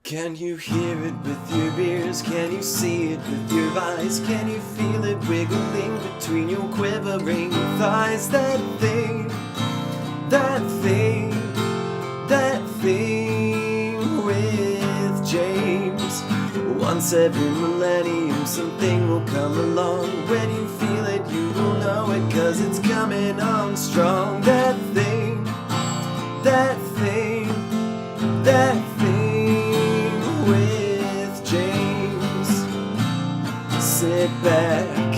Can you hear it with your ears? Can you see it with your eyes? Can you feel it wiggling between your quivering thighs? That thing with James. Once every millennium something will come along. When you feel it you will know it, 'cause it's coming on strong. That thing with James. Sit back,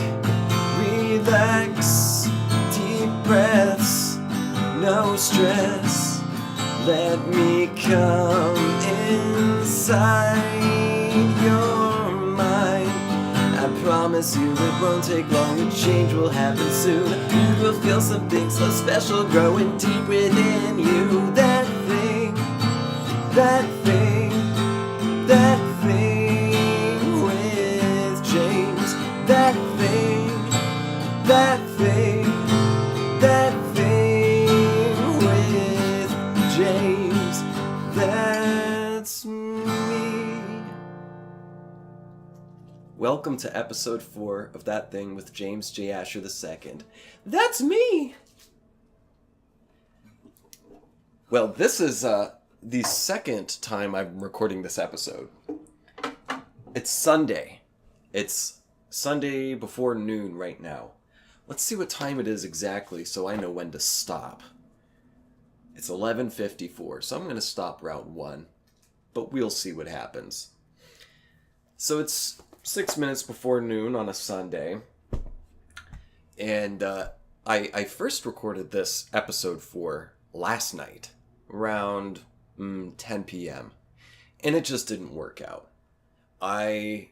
relax, deep breaths, no stress. Let me come inside your mind. I promise you it won't take long, the change will happen soon. You will feel something so special growing deep within you. That thing with James. That thing with James. That's me. Welcome to episode 4 of That Thing with James J. Asher II. That's me! Well, this is the second time I'm recording this episode. It's Sunday. It's Sunday before noon right now. Let's see what time it is exactly so I know when to stop. It's 11:54, so I'm going to stop round 1. But we'll see what happens. So it's 6 minutes before noon on a Sunday. And I first recorded this episode 4 last night, around 10 p.m. And it just didn't work out. I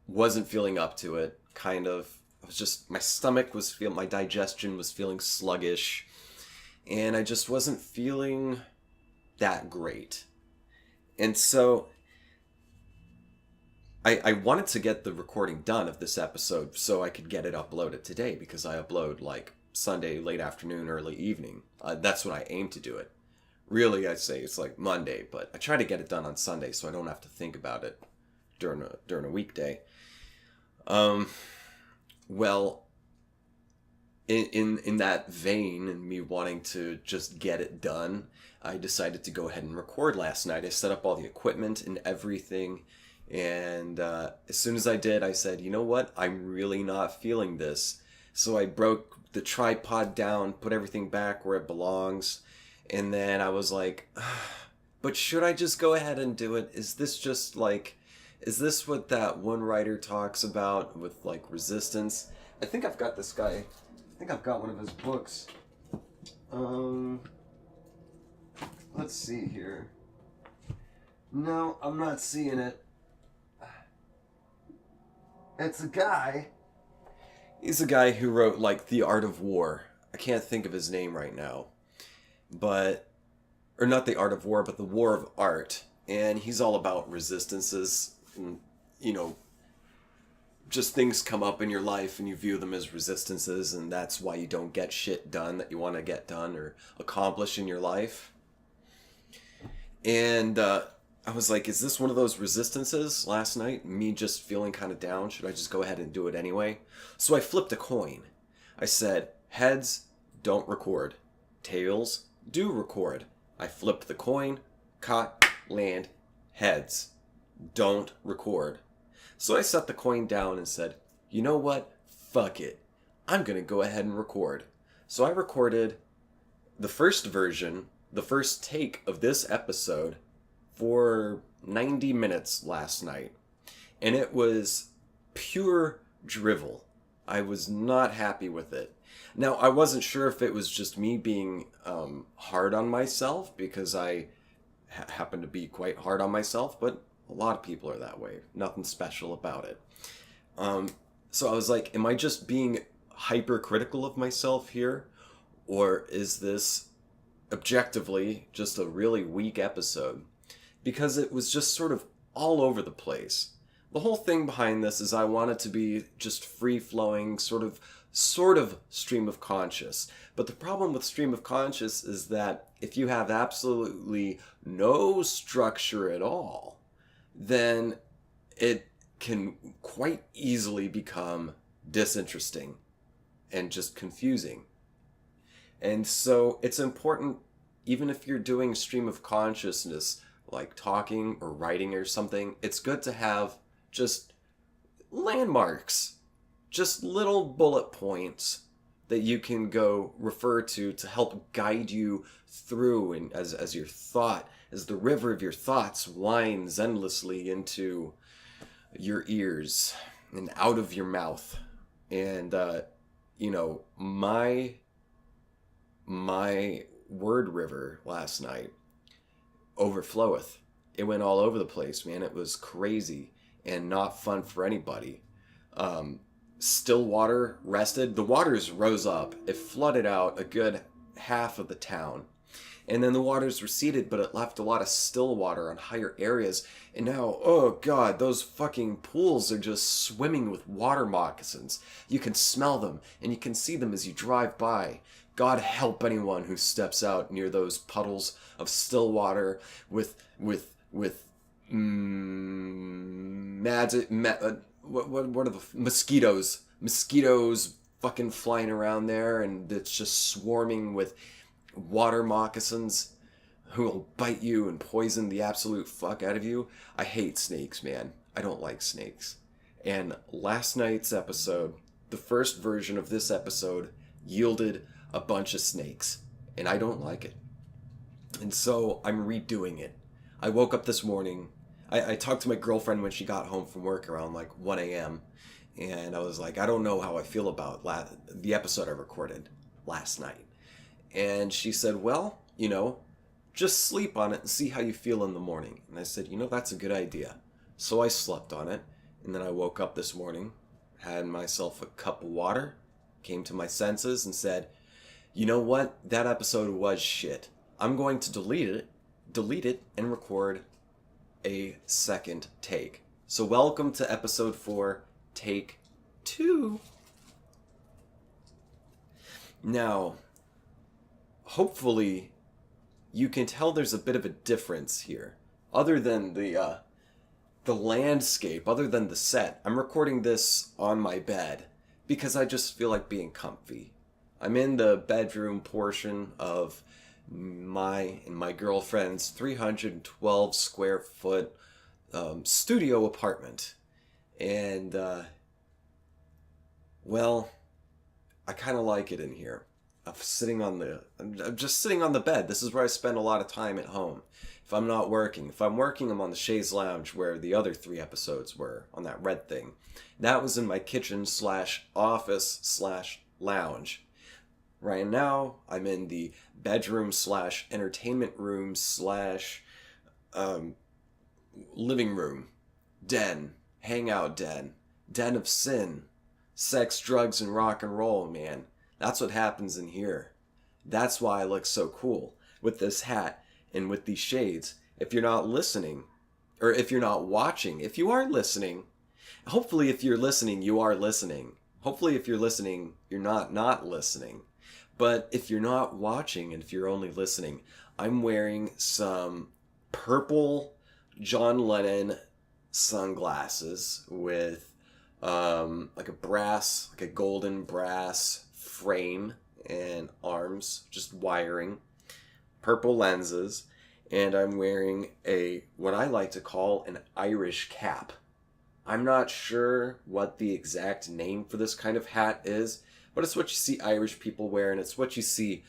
wasn't feeling up to it, kind of. I was just, my stomach was feeling, my digestion was feeling sluggish. And I just wasn't feeling that great. And so I wanted to get the recording done of this episode so I could get it uploaded today, because I upload like Sunday, late afternoon, early evening. That's when I aim to do it. Really, I'd say it's like Monday, but I try to get it done on Sunday so I don't have to think about it during a weekday. Well, in that vein, and me wanting to just get it done, I decided to go ahead and record last night. I set up all the equipment and everything, and as soon as I did, I said, you know what? I'm really not feeling this. So I broke the tripod down, put everything back where it belongs, and then I was like, but should I just go ahead and do it? Is this what that one writer talks about with, like, resistance? I think I've got this guy. I think I've got one of his books. Let's see here. No, I'm not seeing it. It's a guy. He's a guy who wrote, like, The Art of War. I can't think of his name right now. Or not The Art of War, but The War of Art. And he's all about resistances. And, you know, just things come up in your life and you view them as resistances, and that's why you don't get shit done that you want to get done or accomplish in your life. And I was like, is this one of those resistances last night? Me just feeling kind of down? Should I just go ahead and do it anyway? So I flipped a coin. I said, heads, don't record. Tails, do record. I flipped the coin, caught, land, heads. Don't record. So I set the coin down and said, you know what? Fuck it. I'm going to go ahead and record. So I recorded the first version, the first take of this episode for 90 minutes last night. And it was pure drivel. I was not happy with it. Now, I wasn't sure if it was just me being hard on myself, because I happen to be quite hard on myself, but a lot of people are that way. Nothing special about it. So I was like, am I just being hypercritical of myself here? Or is this objectively just a really weak episode? Because it was just sort of all over the place. The whole thing behind this is I want it to be just free-flowing, sort of sort of stream of conscious. But the problem with stream of conscious is that if you have absolutely no structure at all, then it can quite easily become disinteresting and just confusing. And so it's important, even if you're doing stream of consciousness, like talking or writing or something, it's good to have just landmarks, just little bullet points that you can go refer to help guide you through, and as your thought, as the river of your thoughts winds endlessly into your ears and out of your mouth. And my word river last night overfloweth. It went all over the place, man. It was crazy and not fun for anybody. Still water rested. The waters rose up. It flooded out a good half of the town. And then the waters receded, but it left a lot of still water on higher areas. And now, oh God, those fucking pools are just swimming with water moccasins. You can smell them, and you can see them as you drive by. God help anyone who steps out near those puddles of still water with what are the mosquitoes fucking flying around there, and it's just swarming with water moccasins who will bite you and poison the absolute fuck out of you. I hate snakes, man. I don't like snakes. And last night's episode, the first version of this episode, yielded a bunch of snakes, and I don't like it. And so I'm redoing it. I woke up this morning. I talked to my girlfriend when she got home from work around like 1 a.m. And I was like, I don't know how I feel about the episode I recorded last night. And she said, well, just sleep on it and see how you feel in the morning. And I said, that's a good idea. So I slept on it. And then I woke up this morning, had myself a cup of water, came to my senses and said, you know what? That episode was shit. I'm going to delete it and record a second take. So welcome to episode 4, take 2. Now, hopefully you can tell there's a bit of a difference here. Other than the landscape, other than the set, I'm recording this on my bed because I just feel like being comfy. I'm in the bedroom portion of my and my girlfriend's 312 square foot studio apartment. And, I kind of like it in here. I'm just sitting on the bed. This is where I spend a lot of time at home. If I'm not working. If I'm working, I'm on the chaise lounge where the other 3 episodes were, on that red thing. That was in my kitchen / office / lounge. Right now, I'm in the bedroom / entertainment room / living room, den, hangout den of sin, sex, drugs, and rock and roll, man. That's what happens in here. That's why I look so cool with this hat and with these shades. If you're not listening, or if you're not watching, if you are listening, hopefully if you're listening, you are listening. Hopefully if you're listening, you're not listening. But if you're not watching and if you're only listening, I'm wearing some purple John Lennon sunglasses with like a golden brass frame and arms, just wiring, purple lenses, and I'm wearing what I like to call an Irish cap. I'm not sure what the exact name for this kind of hat is, but it's what you see Irish people wear, and it's what you see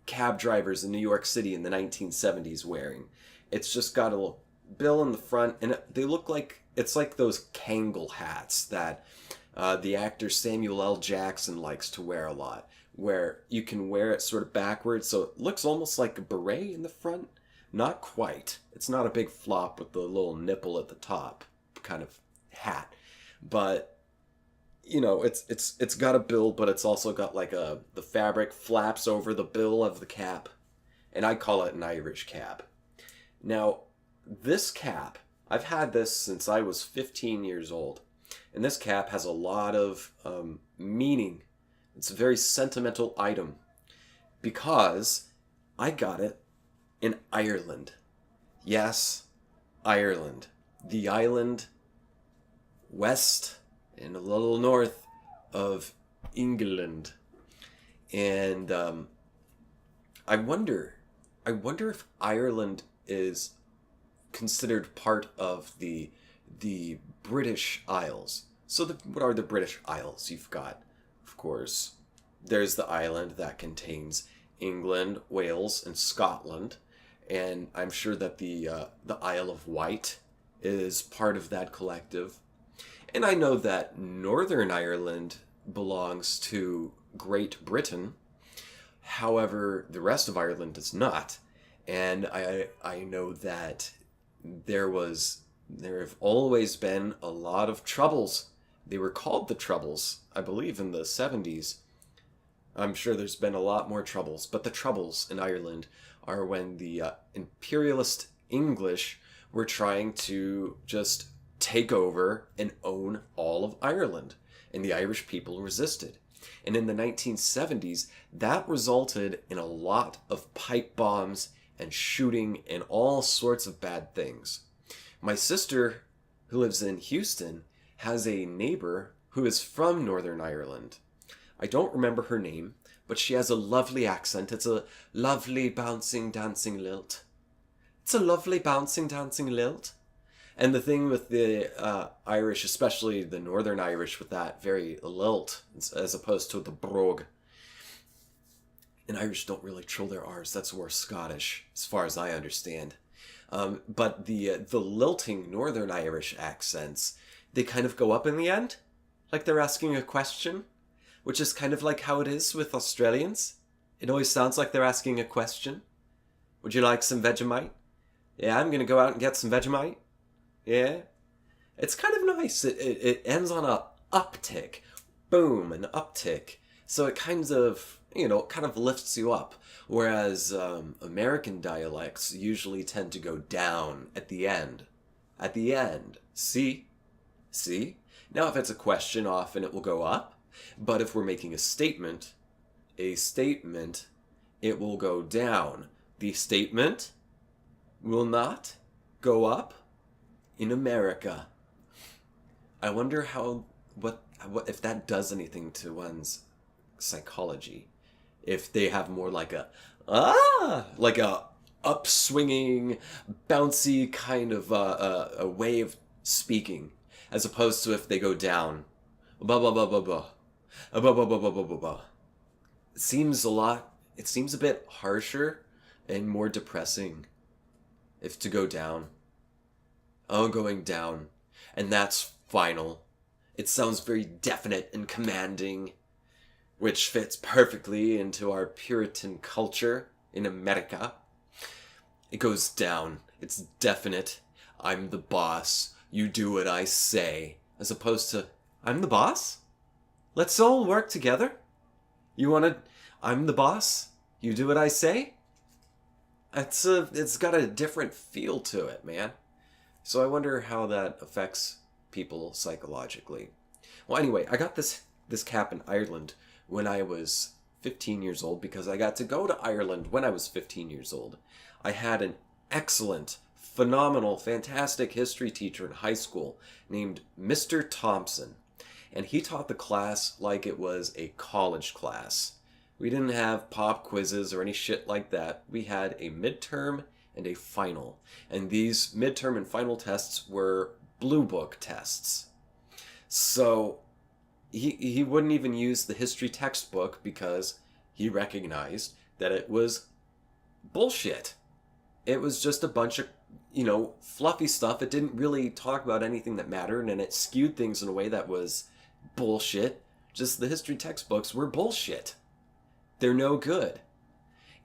cab drivers in New York City in the 1970s wearing. It's just got a little bill in the front, and they look like, it's like those Kangol hats that the actor Samuel L. Jackson likes to wear a lot, where you can wear it sort of backwards, so it looks almost like a beret in the front. Not quite. It's not a big flop with the little nipple at the top kind of hat, but it's got a bill, but it's also got like the fabric flaps over the bill of the cap, and I call it an Irish cap. Now, this cap, I've had this since I was 15 years old. And this cap has a lot of meaning. It's a very sentimental item because I got it in Ireland. Yes, Ireland. The island west and a little north of England. And I wonder if Ireland is considered part of the British Isles. So what are the British Isles? You've got, of course, there's the island that contains England, Wales, and Scotland, and I'm sure that the Isle of Wight is part of that collective. And I know that Northern Ireland belongs to Great Britain. However, the rest of Ireland does not. And I know that there have always been a lot of troubles. They were called the Troubles, I believe, in the 70s. I'm sure there's been a lot more troubles, but the troubles in Ireland are when the imperialist English were trying to just take over and own all of Ireland, and the Irish people resisted. And in the 1970s, that resulted in a lot of pipe bombs and shooting and all sorts of bad things. My sister, who lives in Houston, has a neighbor who is from Northern Ireland. I don't remember her name, but she has a lovely accent. It's a lovely bouncing, dancing lilt. It's a lovely bouncing, dancing lilt. And the thing with the Irish, especially the Northern Irish, with that very lilt, as opposed to the brogue. And Irish don't really trill their R's. That's more Scottish, as far as I understand. But the lilting Northern Irish accents, they kind of go up in the end, like they're asking a question, which is kind of like how it is with Australians. It always sounds like they're asking a question. Would you like some Vegemite? Yeah, I'm going to go out and get some Vegemite. Yeah. It's kind of nice. It ends on a uptick. Boom, an uptick. So it kind of, kind of lifts you up. Whereas American dialects usually tend to go down at the end. At the end. See? Now if it's a question, often it will go up. But if we're making a statement, it will go down. The statement will not go up in America. I wonder what if that does anything to one's psychology. If they have more like a upswinging, bouncy kind of a way of speaking, as opposed to if they go down. Blah blah blah blah blah. Blah blah blah blah blah blah blah. It seems a bit harsher and more depressing if to go down. Oh, going down. And that's final. It sounds very definite and commanding, which fits perfectly into our Puritan culture in America. It goes down. It's definite. I'm the boss. You do what I say. As opposed to, I'm the boss? Let's all work together. I'm the boss? You do what I say? It's got a different feel to it, man. So I wonder how that affects people psychologically. Well, anyway, I got this cap in Ireland when I was 15 years old because I got to go to Ireland when I was 15 years old. I had an excellent, phenomenal, fantastic history teacher in high school named Mr. Thompson. And he taught the class like it was a college class. We didn't have pop quizzes or any shit like that. We had a midterm and a final. And these midterm and final tests were blue book tests. So he wouldn't even use the history textbook because he recognized that it was bullshit. It was just a bunch of, fluffy stuff. It didn't really talk about anything that mattered, and it skewed things in a way that was bullshit. Just the history textbooks were bullshit. They're no good.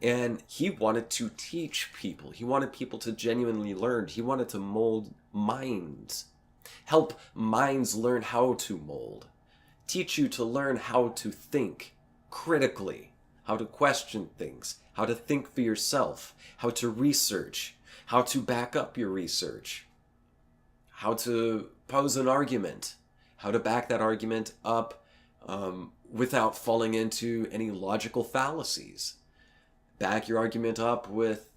And he wanted to teach people. He wanted people to genuinely learn. He wanted to mold minds. Help minds learn how to mold. Teach you to learn how to think critically. How to question things. How to think for yourself. How to research. How to back up your research. How to pose an argument. how to back that argument up without falling into any logical fallacies. Back your argument up with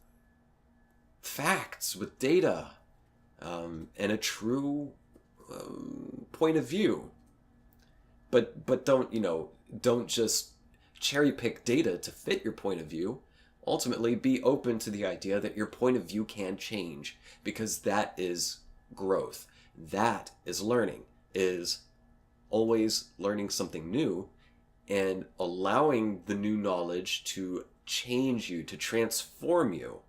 facts, with data, and a true point of view. But don't just cherry pick data to fit your point of view. Ultimately, be open to the idea that your point of view can change, because that is growth. That is learning, is always learning something new and allowing the new knowledge to change you, to transform you.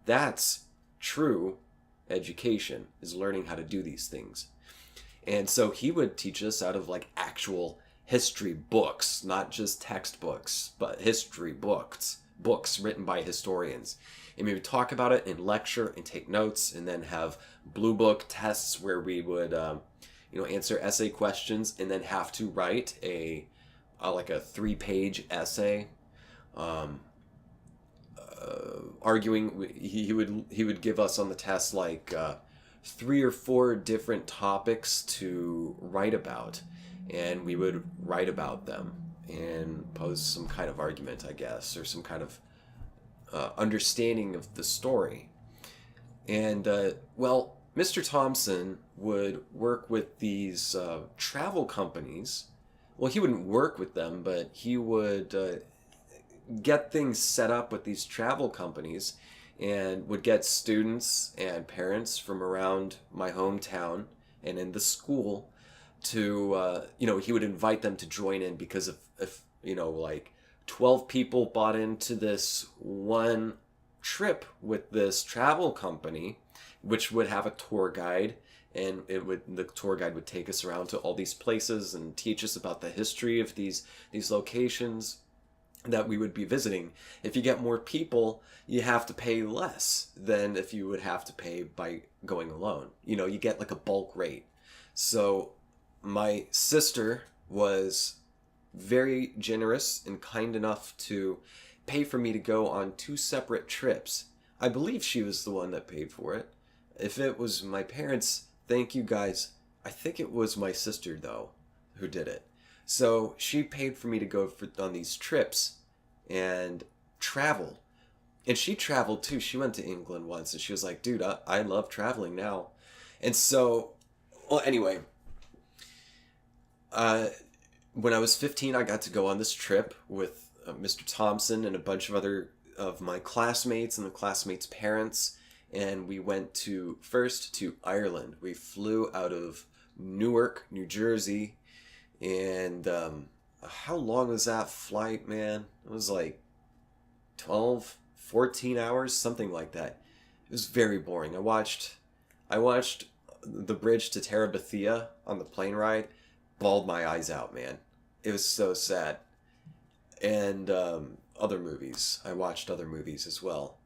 That's true education, is learning how to do these things. And so he would teach us out of like actual history books, not just textbooks, but history books written by historians. And we would talk about it in lecture and take notes, and then have blue book tests where we would answer essay questions and then have to write a 3-page essay arguing. He would give us on the test like 3 or 4 different topics to write about, and we would write about them and pose some kind of argument, I guess, or some kind of understanding of the story. And Mr. Thompson would work with these travel companies. Well, he wouldn't work with them, but he would get things set up with these travel companies, and would get students and parents from around my hometown and in the school to, he would invite them to join in, because if 12 people bought into this one trip with this travel company, which would have a tour guide, and the tour guide would take us around to all these places and teach us about the history of these locations that we would be visiting. If you get more people, you have to pay less than if you would have to pay by going alone. You get like a bulk rate. So my sister was very generous and kind enough to pay for me to go on 2 separate trips. I believe she was the one that paid for it. If it was my parents, thank you guys. I think it was my sister, though, who did it. So she paid for me to go on these trips and travel. And she traveled too. She went to England once, and she was like, dude, I love traveling now. And so, anyway, when I was 15, I got to go on this trip with Mr. Thompson and a bunch of other of my classmates and the classmates' parents. And we went first to Ireland. We flew out of Newark, New Jersey. And how long was that flight, man? It was like 12, 14 hours, something like that. It was very boring. I watched the bridge to Terabithia on the plane ride. Bawled my eyes out, man. It was so sad. And other movies. I watched other movies as well.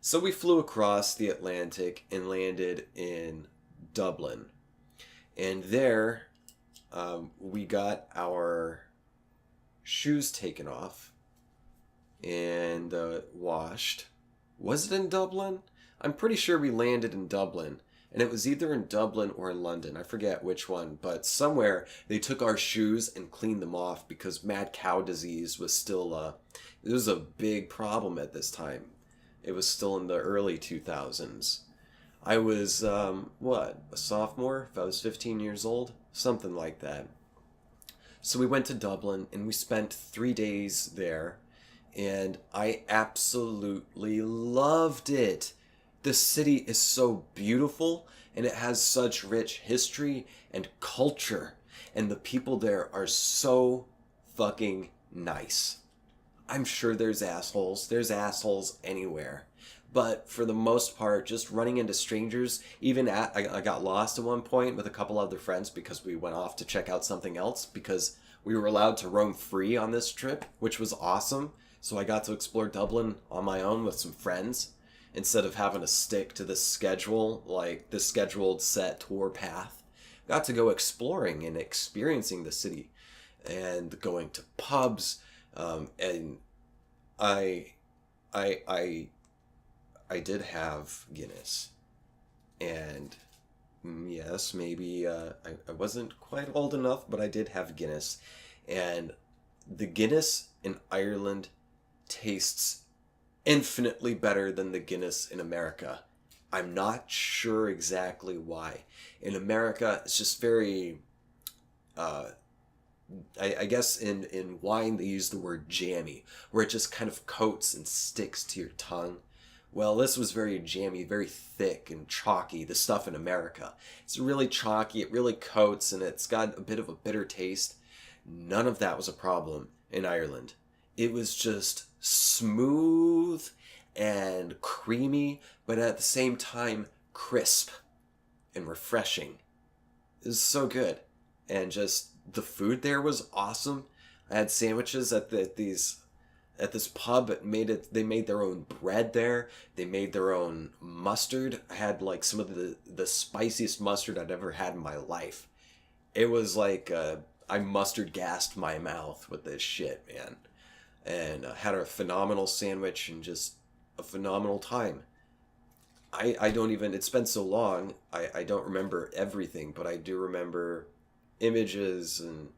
So we flew across the Atlantic and landed in Dublin. And there, we got our shoes taken off and washed. Was it in Dublin? I'm pretty sure we landed in Dublin. And it was either in Dublin or in London. I forget which one. But somewhere they took our shoes and cleaned them off, because mad cow disease was still... it was a big problem at this time. It was still in the early 2000s. I was, a sophomore? If I was 15 years old? Something like that. So we went to Dublin, and we spent 3 days there. And I absolutely loved it. The city is so beautiful, and it has such rich history and culture. And the people there are so fucking nice. I'm sure there's assholes. There's assholes anywhere. But for the most part, just running into strangers, I got lost at one point with a couple other friends because we went off to check out something else, because we were allowed to roam free on this trip, which was awesome. So I got to explore Dublin on my own with some friends, instead of having to stick to the schedule, like the scheduled set tour path. Got to go exploring and experiencing the city, and going to pubs, and I did have Guinness, and Yes, maybe I wasn't quite old enough, but I did have Guinness. And the Guinness in Ireland tastes infinitely better than the Guinness in America. I'm not sure exactly why. In America, it's just very, uh, I guess in wine they use the word jammy, where it just kind of coats and sticks to your tongue. Well, this was very jammy, very thick and chalky, the stuff in America. It's really chalky, it really coats, and it's got a bit of a bitter taste. None of that was a problem in Ireland. It was just smooth and creamy, but at the same time crisp and refreshing. It was so good. And just the food there was awesome. I had sandwiches at this pub. They made their own bread there. They made their own mustard. I had like some of the spiciest mustard I'd ever had in my life. It was like I mustard gassed my mouth with this shit, man. And had a phenomenal sandwich and just a phenomenal time. I don't even, it's been so long, I don't remember everything, but I do remember images and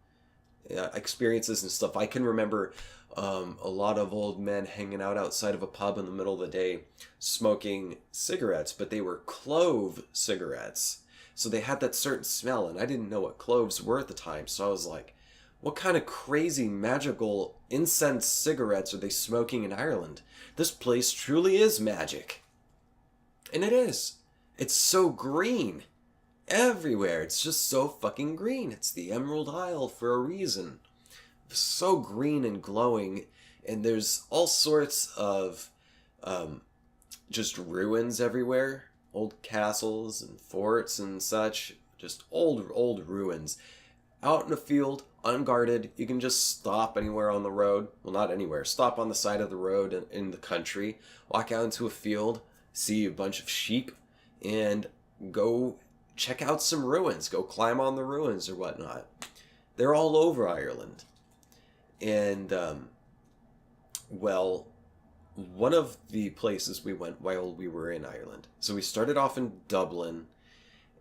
experiences and stuff. I can remember a lot of old men hanging out outside of a pub in the middle of the day smoking cigarettes, but they were clove cigarettes. So they had that certain smell, and I didn't know what cloves were at the time, so I was like, what kind of crazy magical incense cigarettes are they smoking in Ireland? This place truly is magic. And it is. It's so green. Everywhere. It's just so fucking green. It's the Emerald Isle for a reason. So green and glowing. And there's all sorts of just ruins everywhere. Old castles and forts and such. Just old ruins. Out in a field, unguarded, you can just stop anywhere on the road. Well, not anywhere. Stop on the side of the road in the country. Walk out into a field, see a bunch of sheep, and go check out some ruins. Go climb on the ruins or whatnot. They're all over Ireland. And, well, one of the places we went while we were in Ireland. So we started off in Dublin,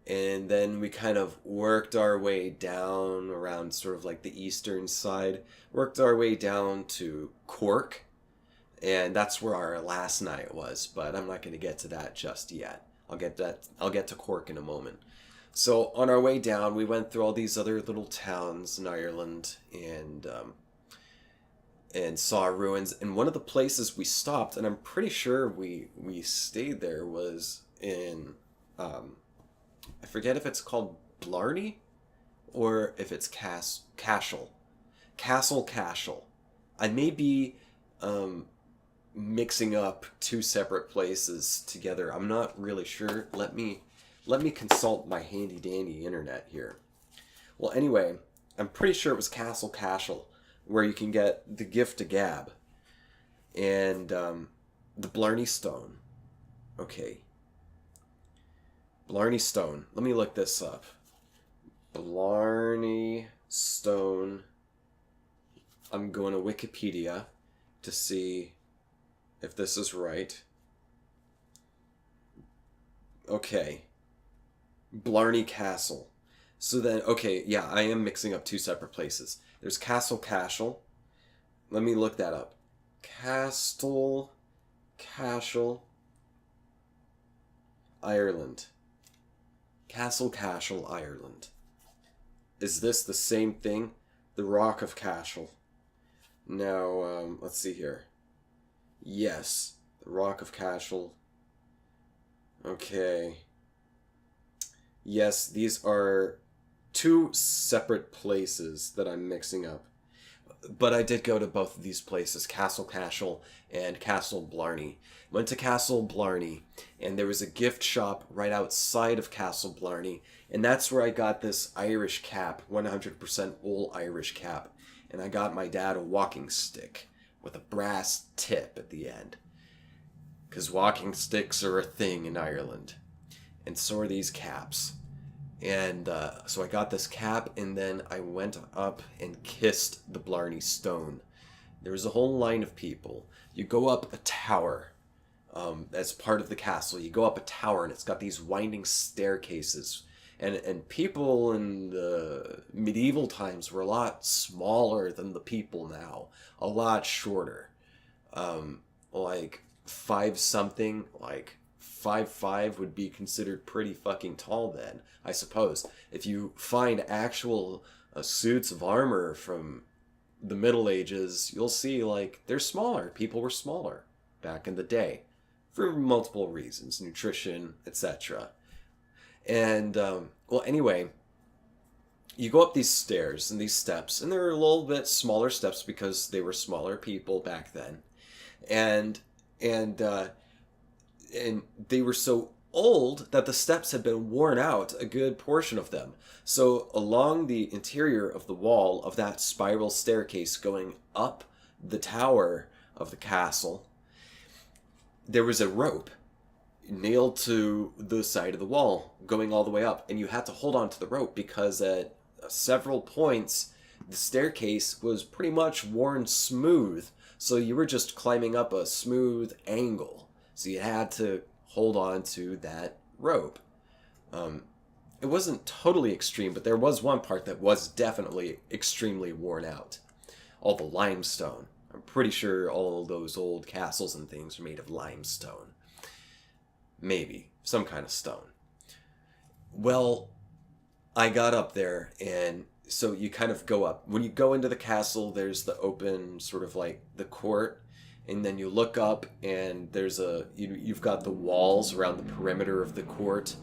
and then we kind of worked our way down around sort of like the eastern side, worked our way down to Cork, and that's where our last night was, but I'm not going to get to that just yet. I'll get to Cork in a moment. So on our way down, we went through all these other little towns in Ireland and saw ruins. And one of the places we stopped, and I'm pretty sure we stayed there, was in I forget if it's called Blarney or if it's Cashel. Cashel. I may be mixing up two separate places together. I'm not really sure. Let me consult my handy dandy internet here. Well, anyway, I'm pretty sure it was Cashel, where you can get the gift of gab and the Blarney Stone. Okay. Blarney Stone. Let me look this up. Blarney Stone. I'm going to Wikipedia to see if this is right. Okay. Blarney Castle. So then, okay, yeah, I am mixing up two separate places. There's Cashel. Let me look that up. Cashel, Ireland. Cashel, Ireland. Is this the same thing? The Rock of Cashel. Now, let's see here. Yes, the Rock of Cashel. Okay. Yes, these are two separate places that I'm mixing up. But I did go to both of these places, Cashel and Castle Blarney. Went to Castle Blarney, and there was a gift shop right outside of Castle Blarney, and that's where I got this Irish cap, 100% wool Irish cap. And I got my dad a walking stick with a brass tip at the end. Because walking sticks are a thing in Ireland. And so are these caps. And so I got this cap, and then I went up and kissed the Blarney Stone. There was a whole line of people. You go up a tower as part of the castle. You go up a tower, and it's got these winding staircases And people in the medieval times were a lot smaller than the people now, a lot shorter. Like 5 something, like 5'5" would be considered pretty fucking tall then, I suppose. If you find actual suits of armor from the Middle Ages, you'll see like they're smaller. People were smaller back in the day for multiple reasons, nutrition, etc. And well, anyway, you go up these stairs and these steps, and they're a little bit smaller steps because they were smaller people back then, and and uh, and they were so old that the steps had been worn out, a good portion of them. So along the interior of the wall of that spiral staircase going up the tower of the castle, there was a rope nailed to the side of the wall going all the way up, and you had to hold on to the rope because at several points the staircase was pretty much worn smooth, so you were just climbing up a smooth angle, so you had to hold on to that rope. It wasn't totally extreme, but there was one part that was definitely extremely worn out. All the limestone. I'm pretty sure all those old castles and things are made of limestone. Maybe. Some kind of stone. Well, I got up there, and so you kind of go up. When you go into the castle, there's the open, sort of like the court, and then you look up, and there's you've got the walls around the perimeter of the court,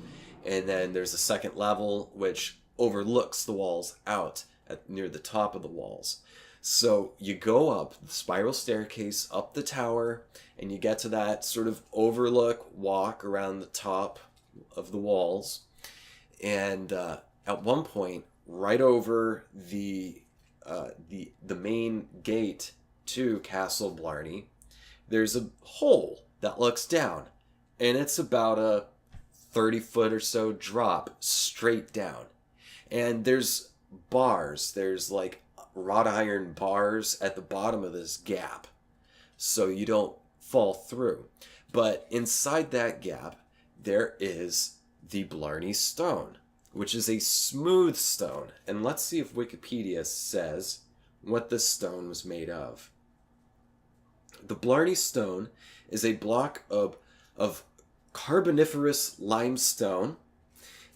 and then there's a second level which overlooks the walls out near the top of the walls. So you go up the spiral staircase, up the tower, and you get to that sort of overlook walk around the top of the walls. And at one point, right over the main gate to Castle Blarney, there's a hole that looks down, and it's about a 30-foot or so drop straight down. And there's bars, there's like wrought iron bars at the bottom of this gap, so you don't fall through. But inside that gap, there is the Blarney Stone, which is a smooth stone. And let's see if Wikipedia says what this stone was made of. The Blarney Stone is a block of Carboniferous limestone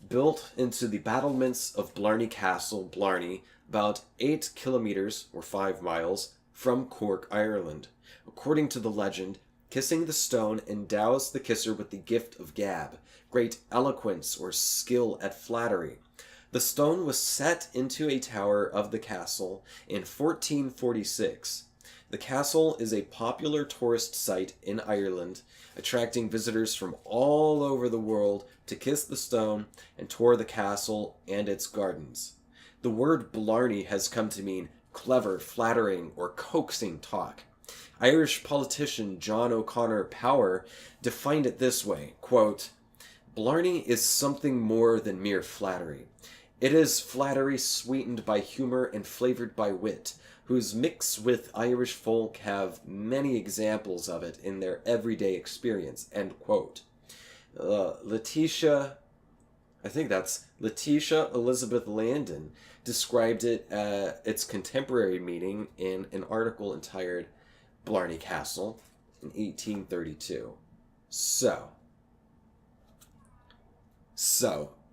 built into the battlements of Blarney Castle, Blarney, about 8 kilometers or 5 miles from Cork, Ireland. According to the legend, kissing the stone endows the kisser with the gift of gab, great eloquence or skill at flattery. The stone was set into a tower of the castle in 1446. The castle is a popular tourist site in Ireland, attracting visitors from all over the world to kiss the stone and tour the castle and its gardens. The word Blarney has come to mean clever, flattering, or coaxing talk. Irish politician John O'Connor Power defined it this way, quote, "Blarney is something more than mere flattery. It is flattery sweetened by humor and flavored by wit, whose mix with Irish folk have many examples of it in their everyday experience," end quote. Letitia Elizabeth Landon described it its contemporary meaning in an article entitled Blarney Castle in 1832. So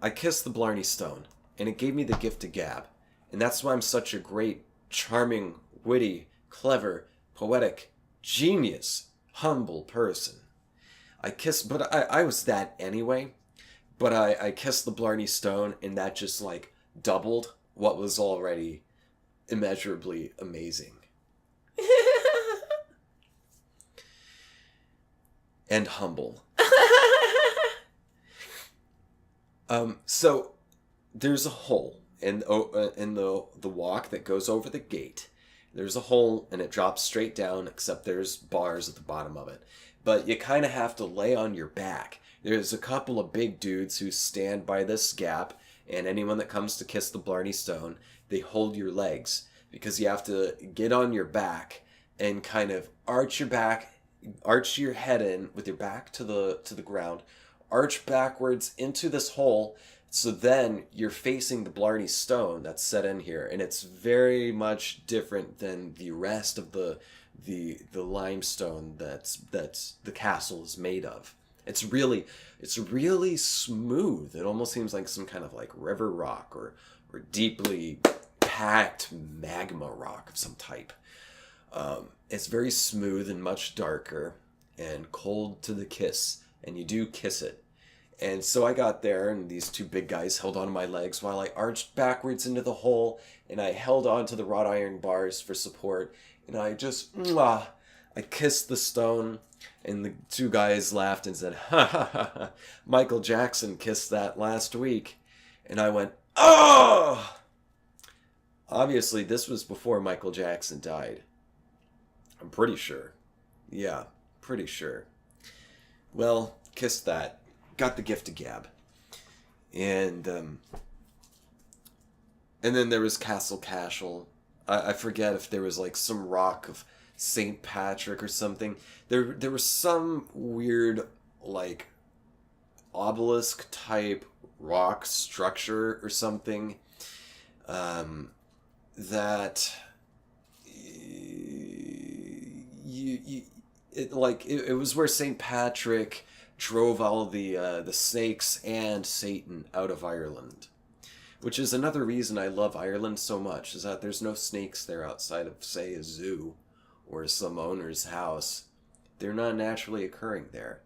I kissed the Blarney Stone, and it gave me the gift of gab, and that's why I'm such a great, charming, witty, clever, poetic, genius, humble person. I was that anyway, but I kissed the Blarney Stone, and that just like doubled what was already immeasurably amazing. And humble. So there's a hole in the walk that goes over the gate. There's a hole, and it drops straight down, except there's bars at the bottom of it. But you kind of have to lay on your back. There's a couple of big dudes who stand by this gap, and anyone that comes to kiss the Blarney Stone, they hold your legs, because you have to get on your back and kind of arch your head in with your back to the ground, arch backwards into this hole, So then you're facing the Blarney Stone that's set in here, and it's very much different than the rest of the limestone that's the castle is made of. It's really smooth. It almost seems like some kind of like river rock or deeply packed magma rock of some type. It's very smooth and much darker and cold to the kiss, and you do kiss it. And so I got there, and these two big guys held onto my legs while I arched backwards into the hole, and I held onto the wrought iron bars for support, and I just, mwah, I kissed the stone, and the two guys laughed and said, ha ha ha ha, Michael Jackson kissed that last week. And I went, oh! Obviously, this was before Michael Jackson died. I'm pretty sure. Yeah, pretty sure. Well, kissed that. Got the gift of gab. And then there was Castle Cashel. I forget if there was like some rock of St. Patrick or something. There was some weird like obelisk type rock structure or something that it was where St. Patrick drove all of the snakes and Satan out of Ireland. Which is another reason I love Ireland so much, is that there's no snakes there outside of, say, a zoo or some owner's house. They're not naturally occurring there.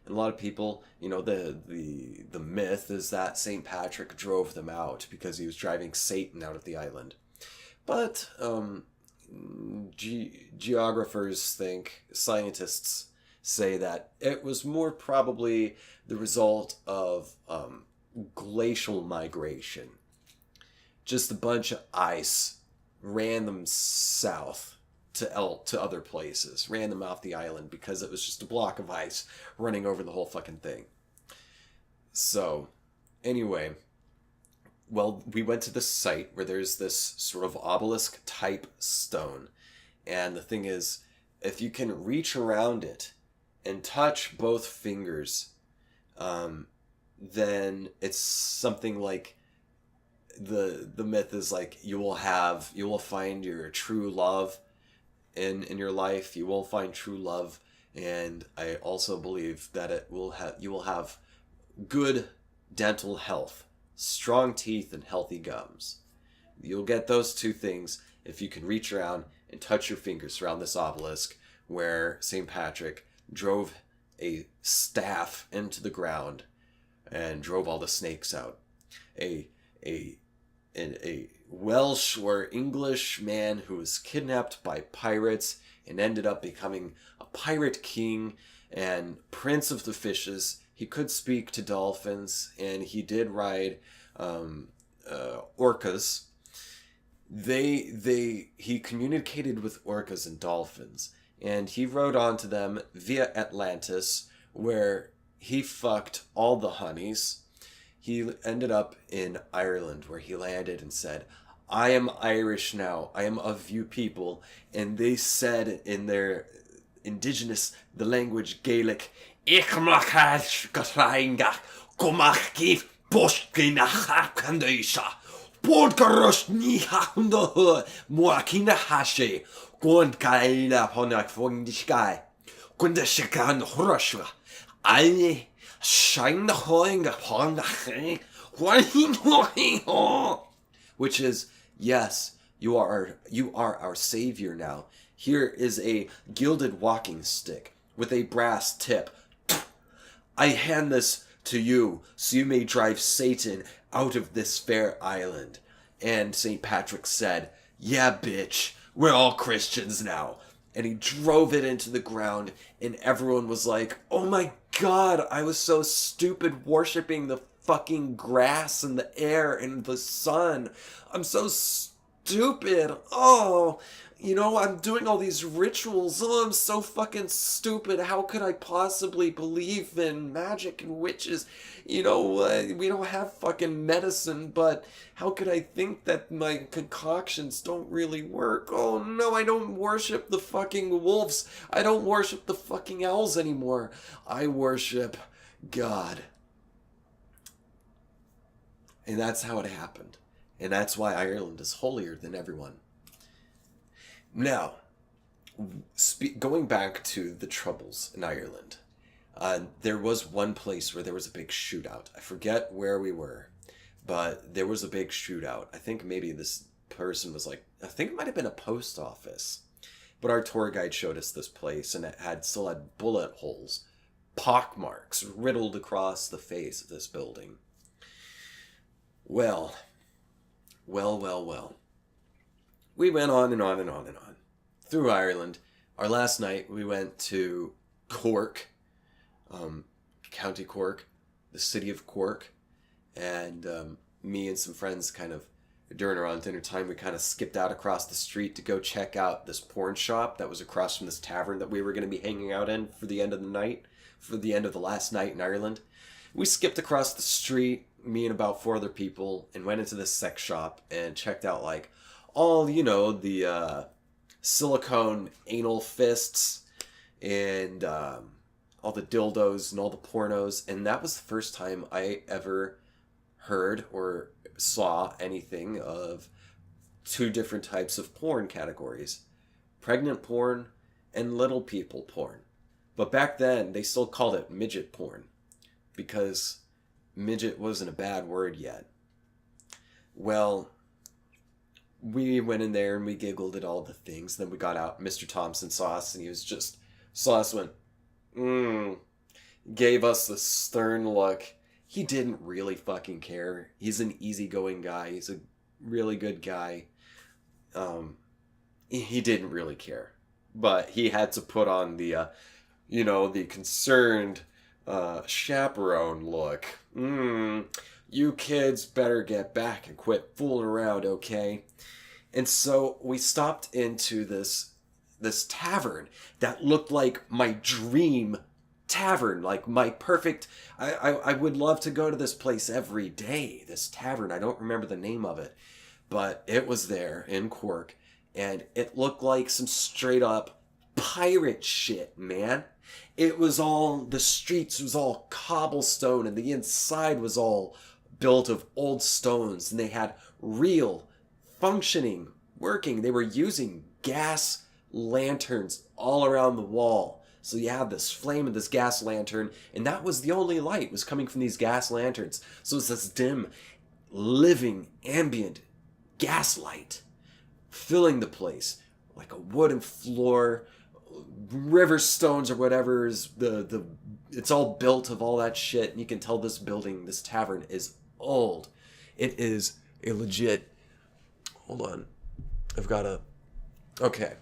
And a lot of people, the myth is that St. Patrick drove them out because he was driving Satan out of the island. But geographers think, scientists say that it was more probably the result of glacial migration. Just a bunch of ice ran them south to other places, ran them off the island because it was just a block of ice running over the whole fucking thing. So, anyway, well, we went to this site where there's this sort of obelisk type stone, and the thing is, if you can reach around it and touch both fingers, then it's something like the myth is like you will find your true love in your life. You will find true love, and I also believe that you will have good dental health, strong teeth, and healthy gums. You'll get those two things if you can reach around and touch your fingers around this obelisk where St. Patrick drove a staff into the ground and drove all the snakes out. A Welsh or English man who was kidnapped by pirates and ended up becoming a pirate king and prince of the fishes. He could speak to dolphins, and he did ride orcas. He communicated with orcas and dolphins, and he rode onto them via Atlantis, where he fucked all the honeys. He ended up in Ireland, where he landed and said, I am Irish now. I am of you people. And they said in their indigenous, the language Gaelic, which is, yes, you are our savior now. Here is a gilded walking stick with a brass tip. I hand this to you so you may drive Satan out of this fair island. And St. Patrick said, yeah, bitch, we're all Christians now. And he drove it into the ground, and everyone was like, oh my God, I was so stupid worshipping the fucking grass and the air and the sun. I'm so stupid. Oh, I'm doing all these rituals. Oh, I'm so fucking stupid. How could I possibly believe in magic and witches? We don't have fucking medicine, but how could I think that my concoctions don't really work? Oh no, I don't worship the fucking wolves. I don't worship the fucking owls anymore. I worship God. And that's how it happened. And that's why Ireland is holier than everyone. Now, going back to the troubles in Ireland, there was one place where there was a big shootout. I forget where we were, but there was a big shootout. I think maybe this person was like, I think it might have been a post office. But our tour guide showed us this place, and it still had bullet holes, pock marks riddled across the face of this building. Well. We went on and on and on and on through Ireland. Our last night, we went to Cork, County Cork, the city of Cork, and me and some friends kind of, during around dinner time, we kind of skipped out across the street to go check out this porn shop that was across from this tavern that we were going to be hanging out in for the end of the night, for the end of the last night in Ireland. We skipped across the street, me and about 4 other people, and went into this sex shop and checked out, like, all, the silicone anal fists and all the dildos and all the pornos. And that was the first time I ever heard or saw anything of 2 different types of porn categories: pregnant porn and little people porn. But back then, they still called it midget porn, because midget wasn't a bad word yet. Well, we went in there and we giggled at all the things. Then we got out. Mr. Thompson saw us, and he was just, saw us, went, gave us the stern look. He didn't really fucking care. He's an easygoing guy. He's a really good guy. He didn't really care. But he had to put on the, the concerned chaperone look. You kids better get back and quit fooling around, okay? And so we stopped into this tavern that looked like my dream tavern, like my perfect. I would love to go to this place every day, this tavern. I don't remember the name of it, but it was there in Cork, and it looked like some straight up pirate shit, man. It was all, the streets was all cobblestone, and the inside was all built of old stones, and they had real functioning, working. They were using gas lanterns all around the wall. So you have this flame of this gas lantern, and that was the only light was coming from these gas lanterns. So it's this dim, living, ambient gaslight filling the place, like a wooden floor, river stones or whatever is it's all built of all that shit. And you can tell this building, this tavern, is old. It is a legit. Hold on, okay.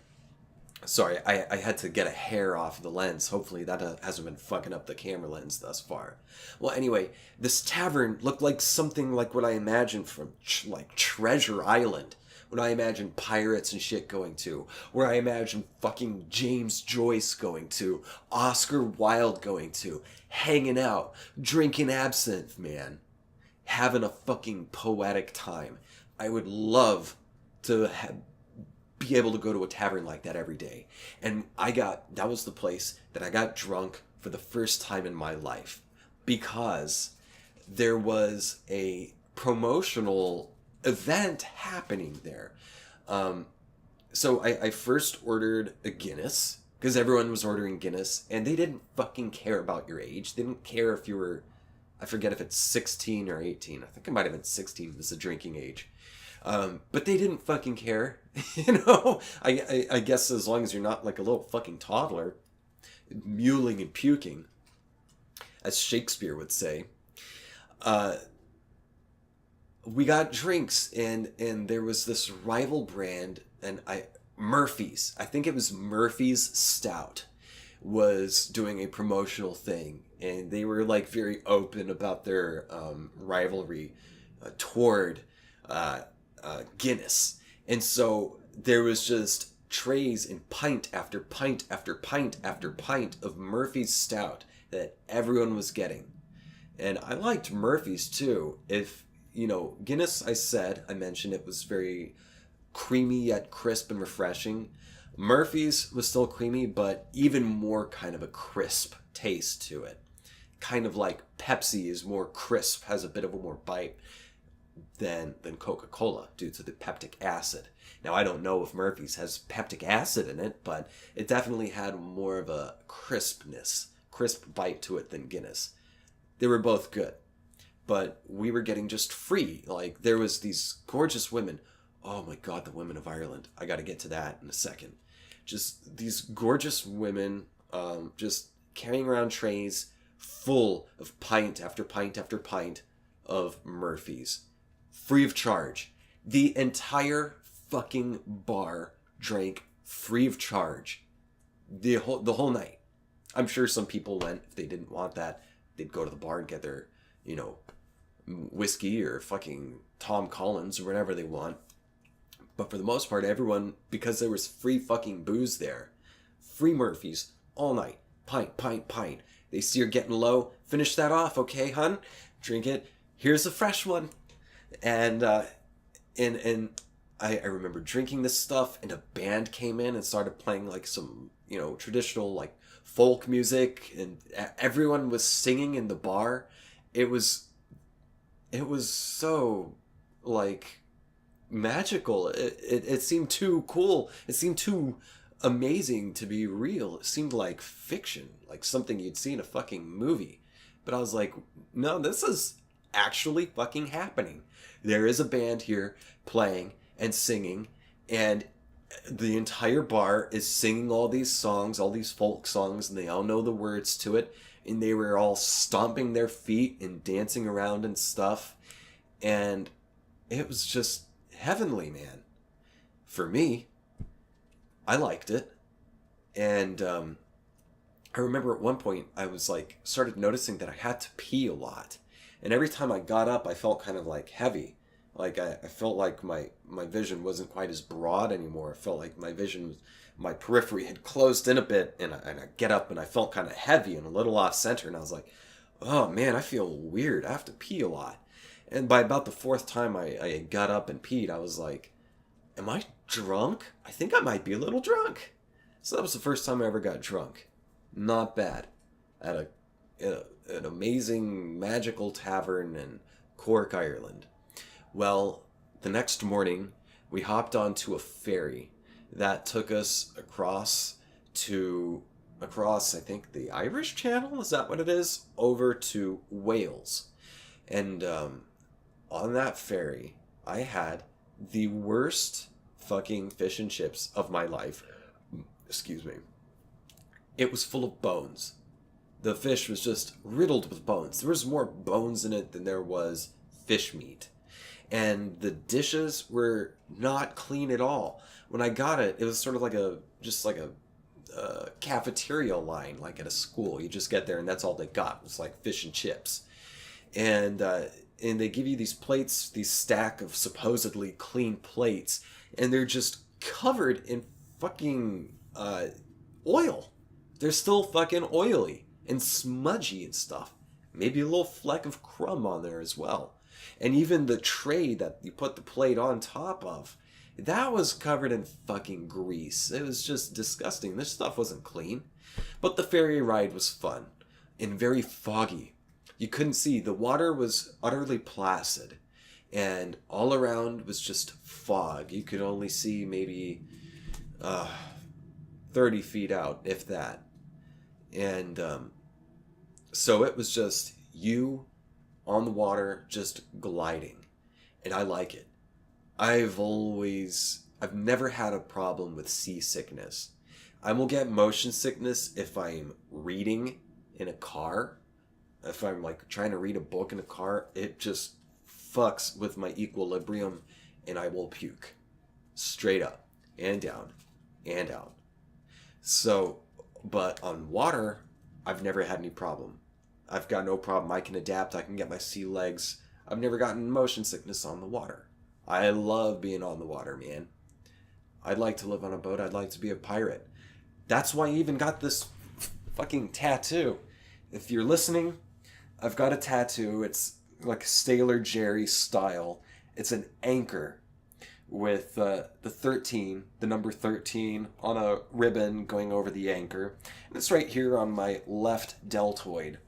Sorry, I had to get a hair off the lens. Hopefully that hasn't been fucking up the camera lens thus far. Well, anyway, this tavern looked like something like what I imagined from like Treasure Island. When I imagine pirates and shit going to. Where I imagine fucking James Joyce going to. Oscar Wilde going to. Hanging out. Drinking absinthe, man. Having a fucking poetic time. I would love to be able to go to a tavern like that every day. And that was the place that I got drunk for the first time in my life. Because there was a promotional event happening there. So I first ordered a Guinness, because everyone was ordering Guinness, and they didn't fucking care about your age. They didn't care if you were, I forget if it's 16 or 18. I think it might have been 16 was the drinking age. But they didn't fucking care. I guess as long as you're not like a little fucking toddler, mewling and puking, as Shakespeare would say. We got drinks, and there was this rival brand, and Murphy's. I think it was Murphy's Stout was doing a promotional thing, and they were like very open about their rivalry toward Guinness. And so there was just trays and pint after pint after pint after pint of Murphy's Stout that everyone was getting. And I liked Murphy's too. If Guinness, I mentioned it was very creamy yet crisp and refreshing. Murphy's was still creamy, but even more kind of a crisp taste to it. Kind of like Pepsi is more crisp, has a bit of a more bite. than Coca-Cola due to the peptic acid. Now, I don't know if Murphy's has peptic acid in it, but it definitely had more of a crisp bite to it than Guinness. They were both good, but we were getting just free. Like, there was these gorgeous women. Oh my God, the women of Ireland. I got to get to that in a second. Just these gorgeous women, just carrying around trays full of pint after pint after pint of Murphy's. Free of charge. The entire fucking bar drank free of charge. The whole night. I'm sure some people went, if they didn't want that, they'd go to the bar and get their, whiskey or fucking Tom Collins or whatever they want. But for the most part, everyone, because there was free fucking booze there, free Murphy's all night. Pint, pint, pint. They see you're getting low. Finish that off, okay, hun? Drink it. Here's a fresh one. And I remember drinking this stuff, and a band came in and started playing like some, traditional like folk music, and everyone was singing in the bar. It was so like magical. It seemed too cool. It seemed too amazing to be real. It seemed like fiction, like something you'd see in a fucking movie. But I was like, no, this is actually fucking happening. There is a band here playing and singing, and the entire bar is singing all these songs, all these folk songs, and they all know the words to it, and they were all stomping their feet and dancing around and stuff, and it was just heavenly, man. For me, I liked it, and I remember at one point I was like, started noticing that I had to pee a lot. And every time I got up, I felt kind of like heavy. Like I felt like my vision wasn't quite as broad anymore. I felt like my periphery had closed in a bit, and I get up and I felt kind of heavy and a little off center. And I was like, oh man, I feel weird. I have to pee a lot. And by about the fourth time I got up and peed, I was like, am I drunk? I think I might be a little drunk. So that was the first time I ever got drunk. Not bad. At an amazing magical tavern in Cork, Ireland. Well, the next morning, we hopped onto a ferry that took us across, I think, the Irish Channel? Is that what it is? Over to Wales. And on that ferry, I had the worst fucking fish and chips of my life. Excuse me. It was full of bones. The fish was just riddled with bones. There was more bones in it than there was fish meat. And the dishes were not clean at all. When I got it, it was sort of like a cafeteria line, like at a school. You just get there and that's all they got. It was like fish and chips. And they give you these plates, these stack of supposedly clean plates, and they're just covered in fucking oil. They're still fucking oily and smudgy and stuff. Maybe a little fleck of crumb on there as well. And even the tray that you put the plate on top of, that was covered in fucking grease. It was just disgusting. This stuff wasn't clean. But the ferry ride was fun and very foggy. You couldn't see. The water was utterly placid. And all around was just fog. You could only see maybe 30 feet out, if that. And so it was just you on the water, just gliding. And I like it. I've never had a problem with seasickness. I will get motion sickness if I'm reading in a car. If I'm like trying to read a book in a car, it just fucks with my equilibrium and I will puke. Straight up and down and out. So, but on water, I've never had any problem. I've got no problem. I can adapt. I can get my sea legs. I've never gotten motion sickness on the water. I love being on the water, man. I'd like to live on a boat. I'd like to be a pirate. That's why I even got this fucking tattoo. If you're listening, I've got a tattoo. It's like Sailor Jerry style. It's an anchor with the number 13 on a ribbon going over the anchor. And it's right here on my left deltoid.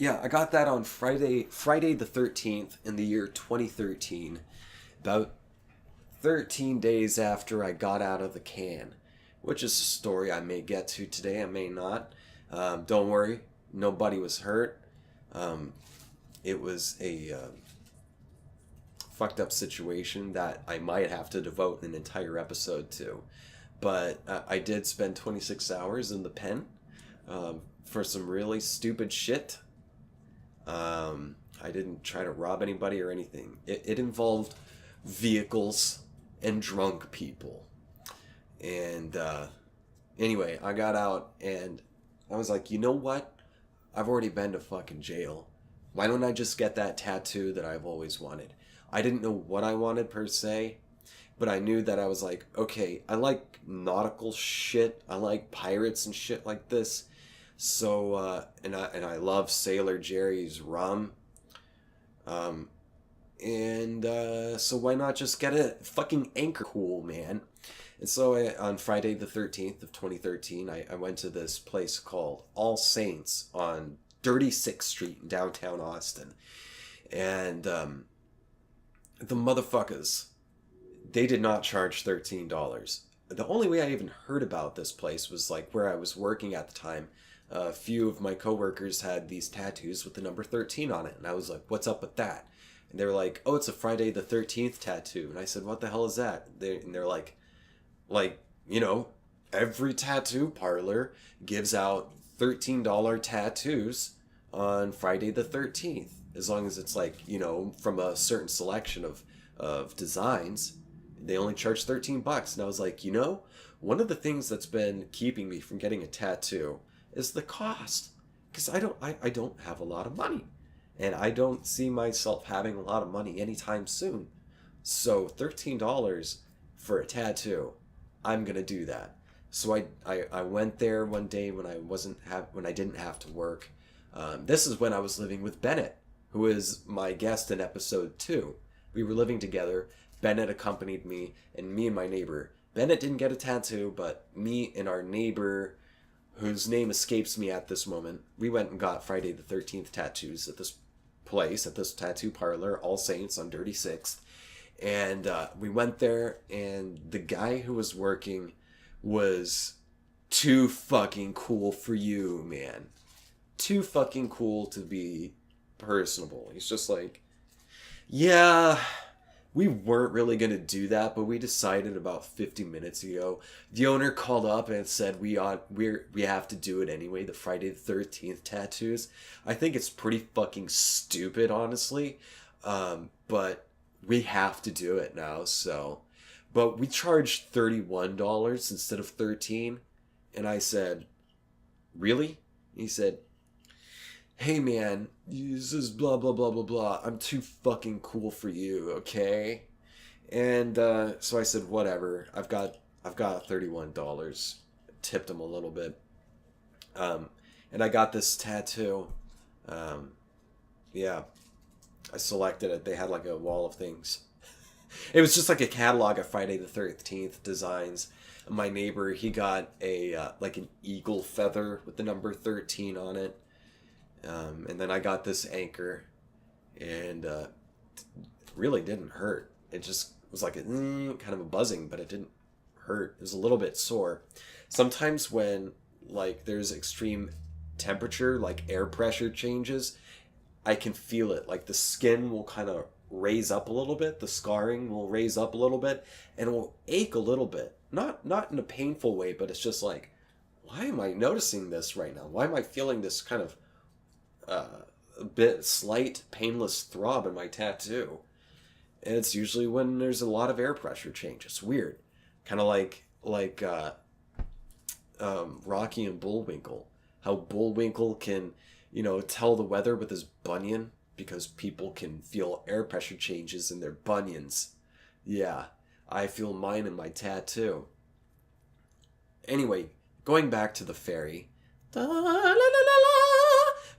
Yeah, I got that on Friday the 13th in the year 2013, about 13 days after I got out of the can, which is a story I may get to today, I may not. Don't worry, nobody was hurt. Um, it was a fucked up situation that I might have to devote an entire episode to. But I did spend 26 hours in the pen for some really stupid shit. I didn't try to rob anybody or anything. It involved vehicles and drunk people. And anyway, I got out and I was like, you know what? I've already been to fucking jail. Why don't I just get that tattoo that I've always wanted? I didn't know what I wanted per se, but I knew that I was like, okay, I like nautical shit. I like pirates and shit like this. So, and I love Sailor Jerry's rum. Um, so why not just get a fucking anchor cool, man? And so on Friday the 13th of 2013, I went to this place called All Saints on 36th Street in downtown Austin. And the motherfuckers, they did not charge $13. The only way I even heard about this place was like where I was working at the time. A few of my coworkers had these tattoos with the number 13 on it. And I was like, what's up with that? And they were like, oh, it's a Friday the 13th tattoo. And I said, what the hell is that? They're like, you know, every tattoo parlor gives out $13 tattoos on Friday the 13th. As long as it's like, you know, from a certain selection of designs, they only charge $13. And I was like, you know, one of the things that's been keeping me from getting a tattoo is the cost. Because I don't have a lot of money. And I don't see myself having a lot of money anytime soon. So $13 for a tattoo, I'm gonna do that. So I went there one day when I didn't have to work. This is when I was living with Bennett, who is my guest in episode 2. We were living together. Bennett accompanied me, and me and my neighbor. Bennett didn't get a tattoo, but me and our neighbor, whose name escapes me at this moment, we went and got Friday the 13th tattoos at this place, at this tattoo parlor, All Saints on Dirty Sixth. And we went there, and the guy who was working was too fucking cool for you, man. Too fucking cool to be personable. He's just like, yeah, we weren't really going to do that, but we decided about 50 minutes ago. The owner called up and said we have to do it anyway, the Friday the 13th tattoos. I think it's pretty fucking stupid, honestly. But we have to do it now, so. But we charged $31 instead of $13. And I said, really? He said, hey man, this is blah blah blah blah blah. I'm too fucking cool for you, okay? And so I said, whatever. I've got $31. Tipped him a little bit. And I got this tattoo. Yeah, I selected it. They had like a wall of things. It was just like a catalog of Friday the 13th designs. My neighbor, he got a like an eagle feather with the number 13 on it. And then I got this anchor, and really didn't hurt. It just was like a kind of a buzzing, but it didn't hurt. It was a little bit sore. Sometimes when like there's extreme temperature, like air pressure changes, I can feel it. Like the skin will kind of raise up a little bit. The scarring will raise up a little bit, and it will ache a little bit. Not in a painful way, but it's just like, why am I noticing this right now? Why am I feeling this kind of a bit slight painless throb in my tattoo? And it's usually when there's a lot of air pressure change. It's weird. Kind of like Rocky and Bullwinkle. How Bullwinkle can, you know, tell the weather with his bunion because people can feel air pressure changes in their bunions. Yeah, I feel mine in my tattoo. Anyway, going back to the ferry.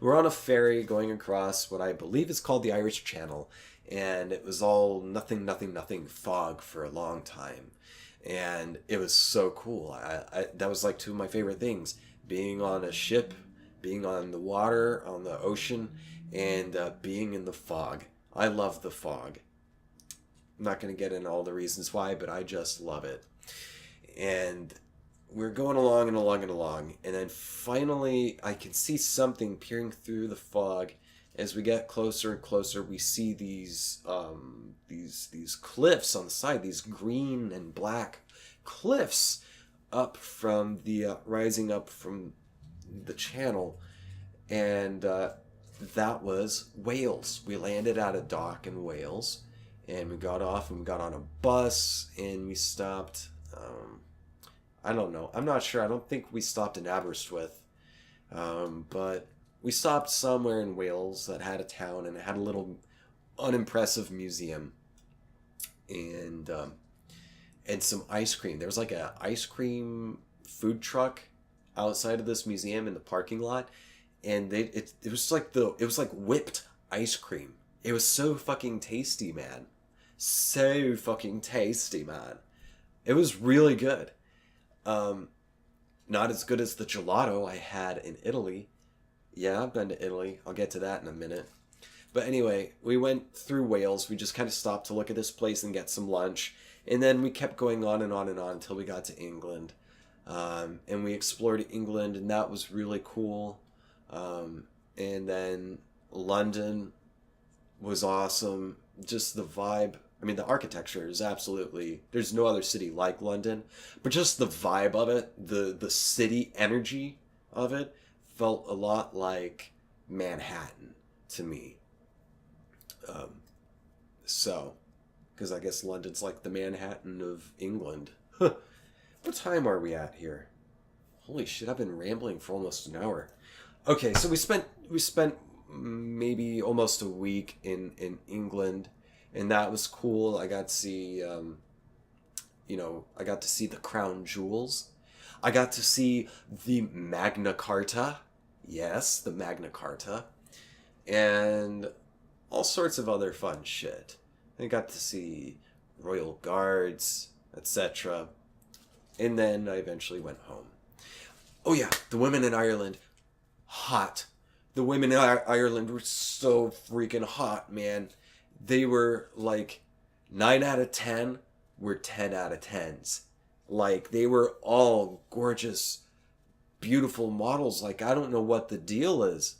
We're on a ferry going across what I believe is called the Irish Channel, and it was all nothing fog for a long time. And it was so cool. I that was like two of my favorite things. Being on a ship being on the water, on the ocean, and being in the fog. I love the fog. I'm not going to get into all the reasons why, but I just love it. And we're going along and along and along, and then finally I can see something peering through the fog. As we get closer and closer, we see these cliffs on the side, these green and black cliffs up from the rising up from the channel, and that was Wales. We landed at a dock in Wales, and we got off and we got on a bus, and we stopped. I don't know. I'm not sure. I don't think we stopped in Aberystwyth, but we stopped somewhere in Wales that had a town, and it had a little unimpressive museum, and some ice cream. There was like a ice cream food truck outside of this museum in the parking lot, and it was like whipped ice cream. It was so fucking tasty, man. So fucking tasty, man. It was really good. Not as good as the gelato I had in Italy. Yeah, I've been to Italy. I'll get to that in a minute. But anyway, we went through Wales. We just kind of stopped to look at this place and get some lunch. And then we kept going on and on and on until we got to England. And we explored England, and that was really cool. And then London was awesome. Just the vibe. I mean, the architecture is absolutely... There's no other city like London. But just the vibe of it, the city energy of it, felt a lot like Manhattan to me. Because I guess London's like the Manhattan of England. What time are we at here? Holy shit, I've been rambling for almost an hour. Okay, so we spent maybe almost a week in England, and that was cool. I got to see, I got to see the crown jewels. I got to see the Magna Carta. Yes, the Magna Carta. And all sorts of other fun shit. I got to see royal guards, etc. And then I eventually went home. Oh yeah, the women in Ireland, hot. The women in Ireland were so freaking hot, man. They were like 9 out of 10 were 10 out of 10s. Like, they were all gorgeous, beautiful models. Like, I don't know what the deal is,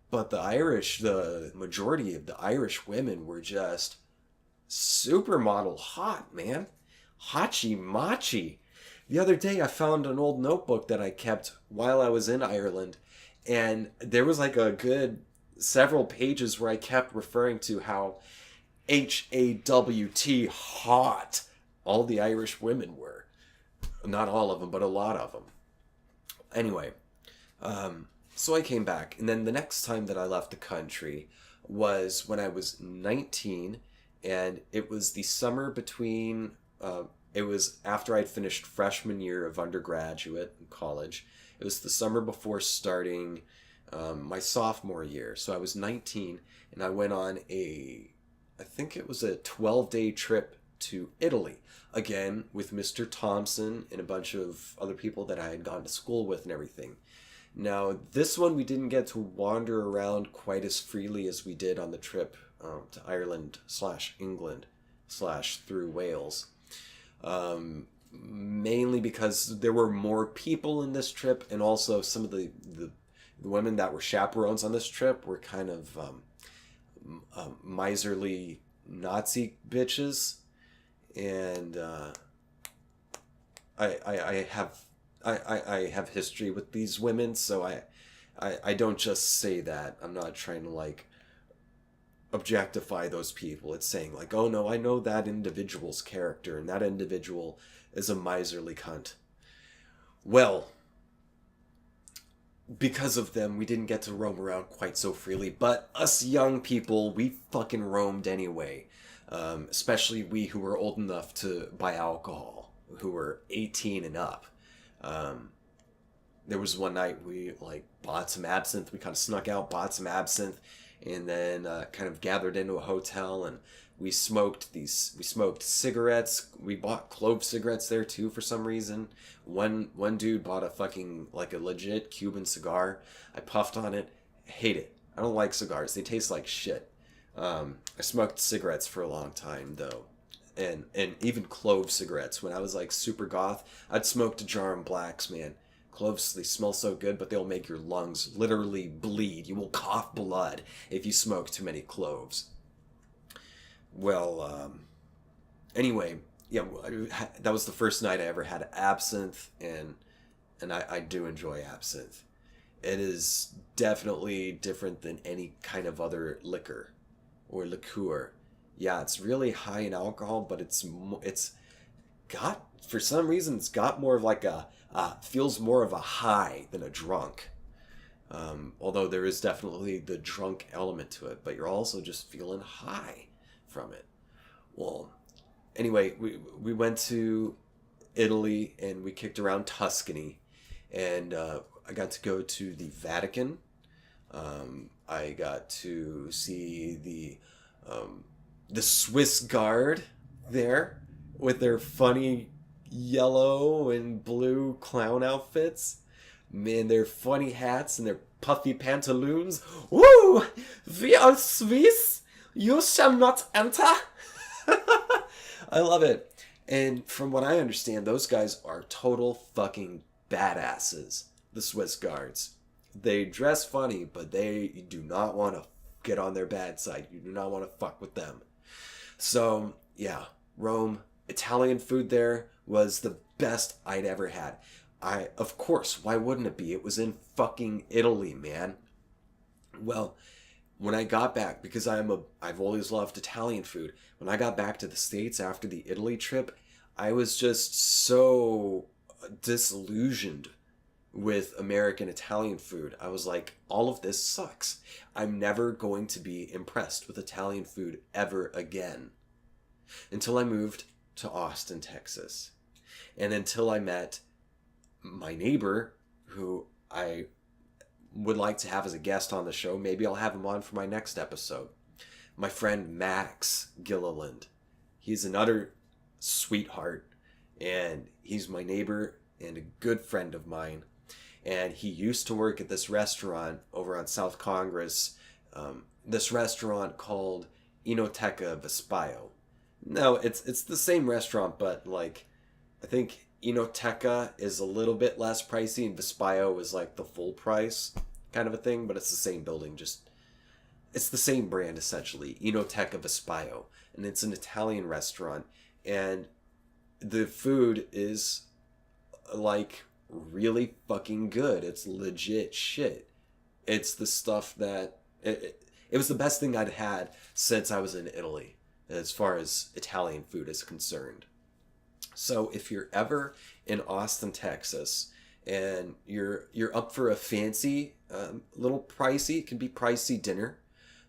but the majority of the Irish women were just supermodel hot, man. Hachi machi. The other day I found an old notebook that I kept while I was in Ireland, and there was like a good several pages where I kept referring to how HAWT hot all the Irish women were. Not all of them, but a lot of them. Anyway, so I came back, and then the next time that I left the country was when I was 19, and it was the summer between, it was after I'd finished freshman year of undergraduate in college. It was the summer before starting my sophomore year. So I was 19, and I went on I think it was a 12-day trip to Italy. Again, with Mr. Thompson and a bunch of other people that I had gone to school with and everything. Now, this one we didn't get to wander around quite as freely as we did on the trip to Ireland / England / through Wales. Mainly because there were more people in this trip, and also some of the women that were chaperones on this trip were kind of miserly Nazi bitches, and I have history with these women, so I don't just say that. I'm not trying to like objectify those people. It's saying like, oh no, I know that individual's character, and that individual is a miserly cunt. Well, because of them, we didn't get to roam around quite so freely, but us young people, we fucking roamed anyway. Especially we who were old enough to buy alcohol, who were 18 and up. There was one night we like bought some absinthe. We kind of snuck out, bought some absinthe, and then kind of gathered into a hotel, and we smoked cigarettes. We bought clove cigarettes there too for some reason. One dude bought a fucking like a legit Cuban cigar. I puffed on it. Hate it. I don't like cigars. They taste like shit. I smoked cigarettes for a long time though. And even clove cigarettes. When I was like super goth, I'd smoked a jar of blacks, man. Cloves, they smell so good, but they'll make your lungs literally bleed. You will cough blood if you smoke too many cloves. Well, anyway, yeah, that was the first night I ever had absinthe, and I do enjoy absinthe. It is definitely different than any kind of other liquor or liqueur. Yeah, it's really high in alcohol, but it's got, for some reason, it's got more of like feels more of a high than a drunk. Although there is definitely the drunk element to it, but you're also just feeling high from it. Well, anyway, we went to Italy and we kicked around Tuscany, and I got to go to the Vatican. I got to see the Swiss Guard there with their funny yellow and blue clown outfits. Man, their funny hats and their puffy pantaloons. Woo! We are Swiss. You shall not enter. I love it. And from what I understand, those guys are total fucking badasses. The Swiss Guards. They dress funny, but they do not want to get on their bad side. You do not want to fuck with them. So, yeah, Rome, Italian food there was the best I'd ever had. Of course, why wouldn't it be? It was in fucking Italy, man. Well, when I got back, because I've always loved Italian food. When I got back to the States after the Italy trip, I was just so disillusioned with American Italian food. I was like, all of this sucks. I'm never going to be impressed with Italian food ever again. Until I moved to Austin, Texas. And until I met my neighbor, who I would like to have as a guest on the show. Maybe I'll have him on for my next episode. My friend Max Gilliland. He's another sweetheart, and he's my neighbor and a good friend of mine. And he used to work at this restaurant over on South Congress, this restaurant called Enoteca Vespaio. No, it's the same restaurant, but like, I think Enoteca is a little bit less pricey, and Vespaio is like the full price kind of a thing, but it's the same building, just it's the same brand essentially, Enoteca Vespaio, and it's an Italian restaurant, and the food is like really fucking good. It's legit shit. It's the stuff that it was the best thing I'd had since I was in Italy as far as Italian food is concerned. So if you're ever in Austin, Texas, and you're up for a fancy, little pricey, it can be pricey dinner,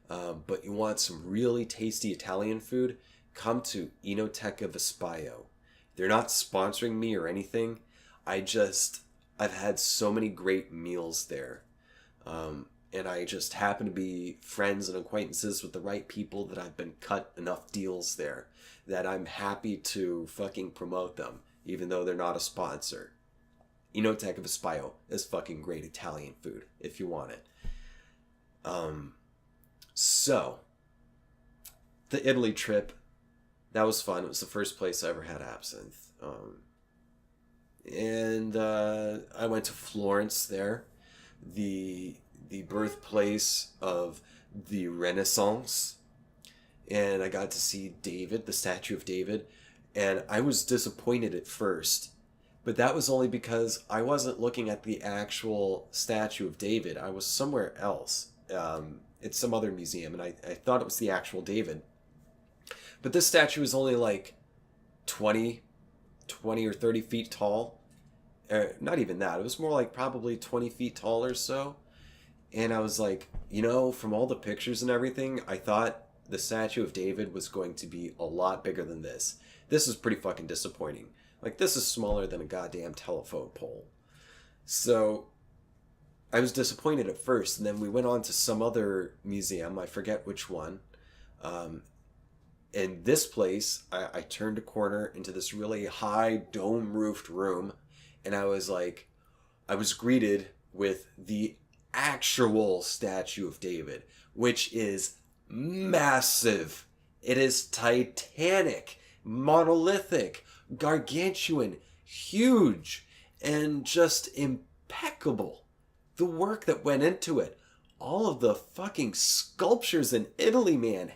but you want some really tasty Italian food, come to Enoteca Vespaio. They're not sponsoring me or anything. I've had so many great meals there. And I just happen to be friends and acquaintances with the right people that I've been cut enough deals there that I'm happy to fucking promote them, even though they're not a sponsor. Enoteca Vespaio is fucking great Italian food, if you want it. So, the Italy trip, that was fun. It was the first place I ever had absinthe. And I went to Florence there, the birthplace of the Renaissance, and I got to see David, the statue of David, and I was disappointed at first, but that was only because I wasn't looking at the actual statue of David. I was somewhere else. It's some other museum, and I thought it was the actual David. But this statue is only like 20 or 30 feet tall. Not even that. It was more like probably 20 feet tall or so. And I was like, from all the pictures and everything, I thought the statue of David was going to be a lot bigger than this. This is pretty fucking disappointing. Like, this is smaller than a goddamn telephone pole. So, I was disappointed at first, and then we went on to some other museum. I forget which one. Um, in this place, I turned a corner into this really high dome roofed room, and I was greeted with the actual statue of David, which is massive. It is titanic, monolithic, gargantuan, huge, and just impeccable. The work that went into it, all of the fucking sculptures in Italy, man.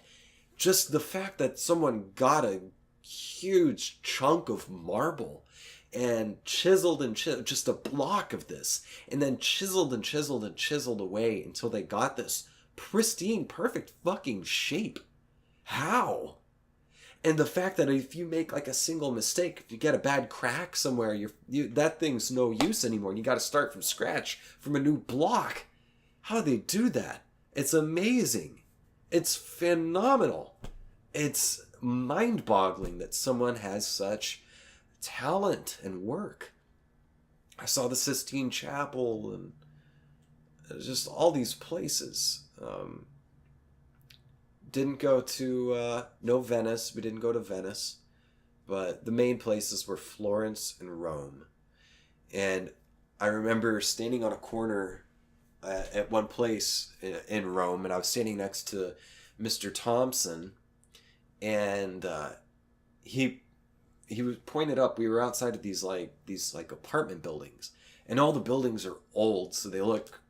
Just the fact that someone got a huge chunk of marble and chiseled and chiseled, just a block of this, and then chiseled and chiseled and chiseled away until they got this pristine, perfect fucking shape. How? And the fact that if you make like a single mistake, if you get a bad crack somewhere, that thing's no use anymore, and you got to start from scratch from a new block. How do they do that? It's amazing. It's phenomenal. It's mind-boggling that someone has such talent and work. I saw the Sistine Chapel and just all these places. Didn't go to, no Venice. We didn't go to Venice. But the main places were Florence and Rome. And I remember standing on a corner at one place in Rome, and I was standing next to Mr. Thompson, and he was pointed up. We were outside of these apartment buildings, and all the buildings are old, so they look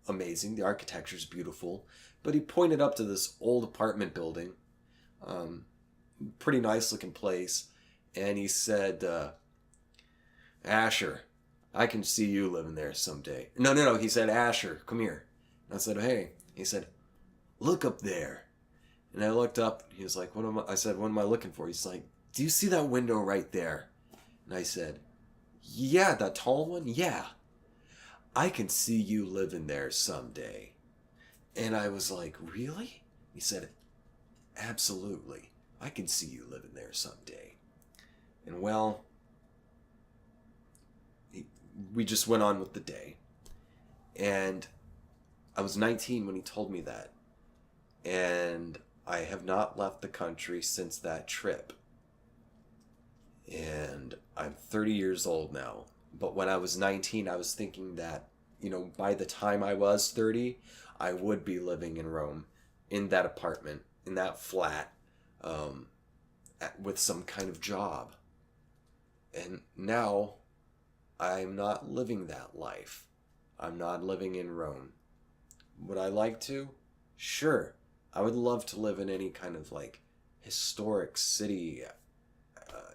amazing. The architecture's beautiful, but he pointed up to this old apartment building, pretty nice looking place, and he said, "Asher, I can see you living there someday." No. He said, "Asher, come here." And I said, "Hey." He said, "Look up there." And I looked up. He was like, I said, "What am I looking for?" He's like, "Do you see that window right there?" And I said, "Yeah, that tall one? Yeah. I can see you living there someday." And I was like, "Really?" He said, "Absolutely. I can see you living there someday." And well, we just went on with the day. And I was 19 when he told me that. And I have not left the country since that trip. And I'm 30 years old now. But when I was 19, I was thinking that, by the time I was 30, I would be living in Rome, in that apartment, in that flat, with some kind of job. And now I'm not living that life. I'm not living in Rome. Would I like to? Sure. I would love to live in any kind of historic city,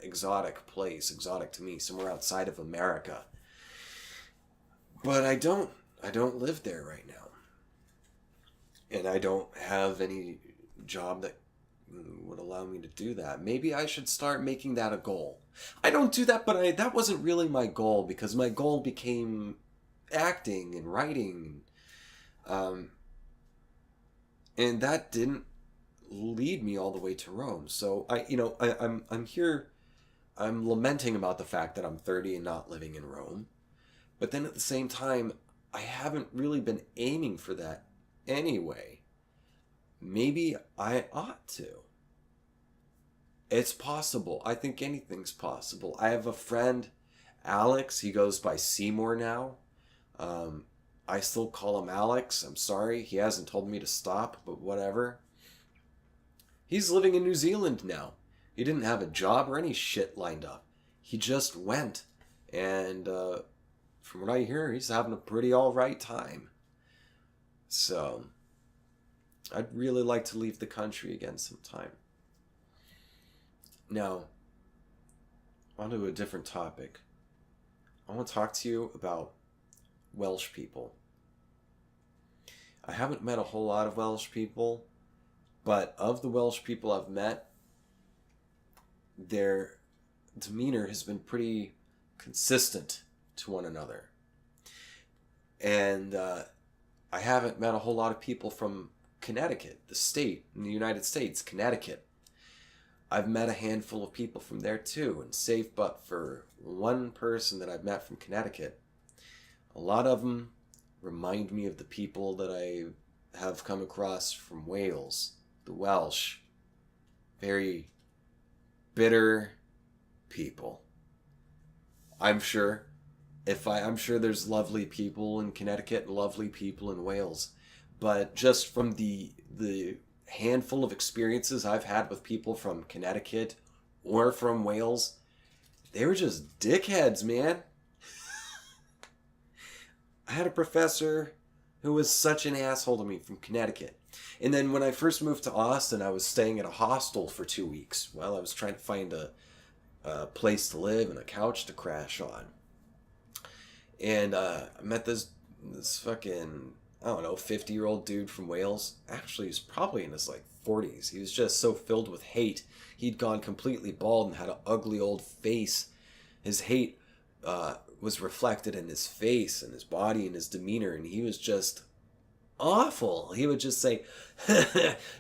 exotic place, exotic to me, somewhere outside of America. But I don't live there right now. And I don't have any job that would allow me to do that. Maybe I should start making that a goal. I don't do that, but that wasn't really my goal, because my goal became acting and writing. And that didn't lead me all the way to Rome. So I'm here, I'm lamenting about the fact that I'm 30 and not living in Rome. But then at the same time, I haven't really been aiming for that anyway. Maybe I ought to. It's possible. I think anything's possible. I have a friend, Alex. He goes by Seymour now. I still call him Alex. I'm sorry. He hasn't told me to stop, but whatever. He's living in New Zealand now. He didn't have a job or any shit lined up. He just went. And from what I hear, he's having a pretty alright time. So, I'd really like to leave the country again sometime. Now, on to a different topic. I want to talk to you about Welsh people. I haven't met a whole lot of Welsh people, but of the Welsh people I've met, their demeanor has been pretty consistent to one another. And I haven't met a whole lot of people from Connecticut, the state in the United States, Connecticut. I've met a handful of people from there too, and save but for one person that I've met from Connecticut, a lot of them remind me of the people that I have come across from Wales, the Welsh. Very bitter people. I'm sure I'm sure there's lovely people in Connecticut and lovely people in Wales, but just from the handful of experiences I've had with people from Connecticut or from Wales, they were just dickheads, man. I had a professor who was such an asshole to me from Connecticut. And then when I first moved to Austin, I was staying at a hostel for 2 weeks while I was trying to find a place to live and a couch to crash on. And I met this fucking, I don't know, 50-year-old dude from Wales. Actually, he's probably in his like 40s. He was just so filled with hate. He'd gone completely bald and had an ugly old face. His hate was reflected in his face and his body and his demeanor, and he was just awful. He would just say,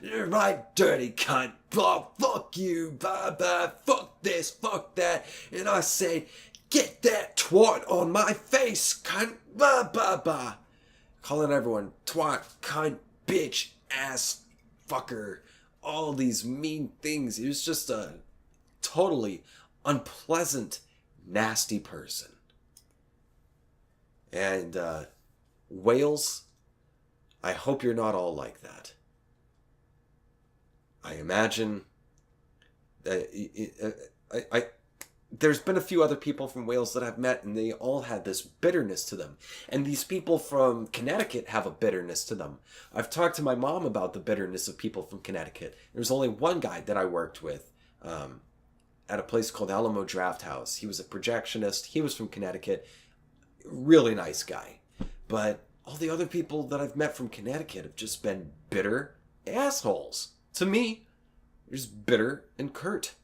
"You're my dirty cunt, oh, fuck you, bye bye, fuck this, fuck that," and I say, "Get that twat on my face, cunt, blah blah blah," calling everyone twat, cunt, bitch, ass, fucker, all these mean things. He was just a totally unpleasant, nasty person. And Wales, I hope you're not all like that. I imagine that there's been a few other people from Wales that I've met, and they all had this bitterness to them. And these people from Connecticut have a bitterness to them. I've talked to my mom about the bitterness of people from Connecticut. There's only one guy that I worked with at a place called Alamo Draft House. He was a projectionist. He was from Connecticut. Really nice guy. But all the other people that I've met from Connecticut have just been bitter assholes. To me, they're just bitter and curt.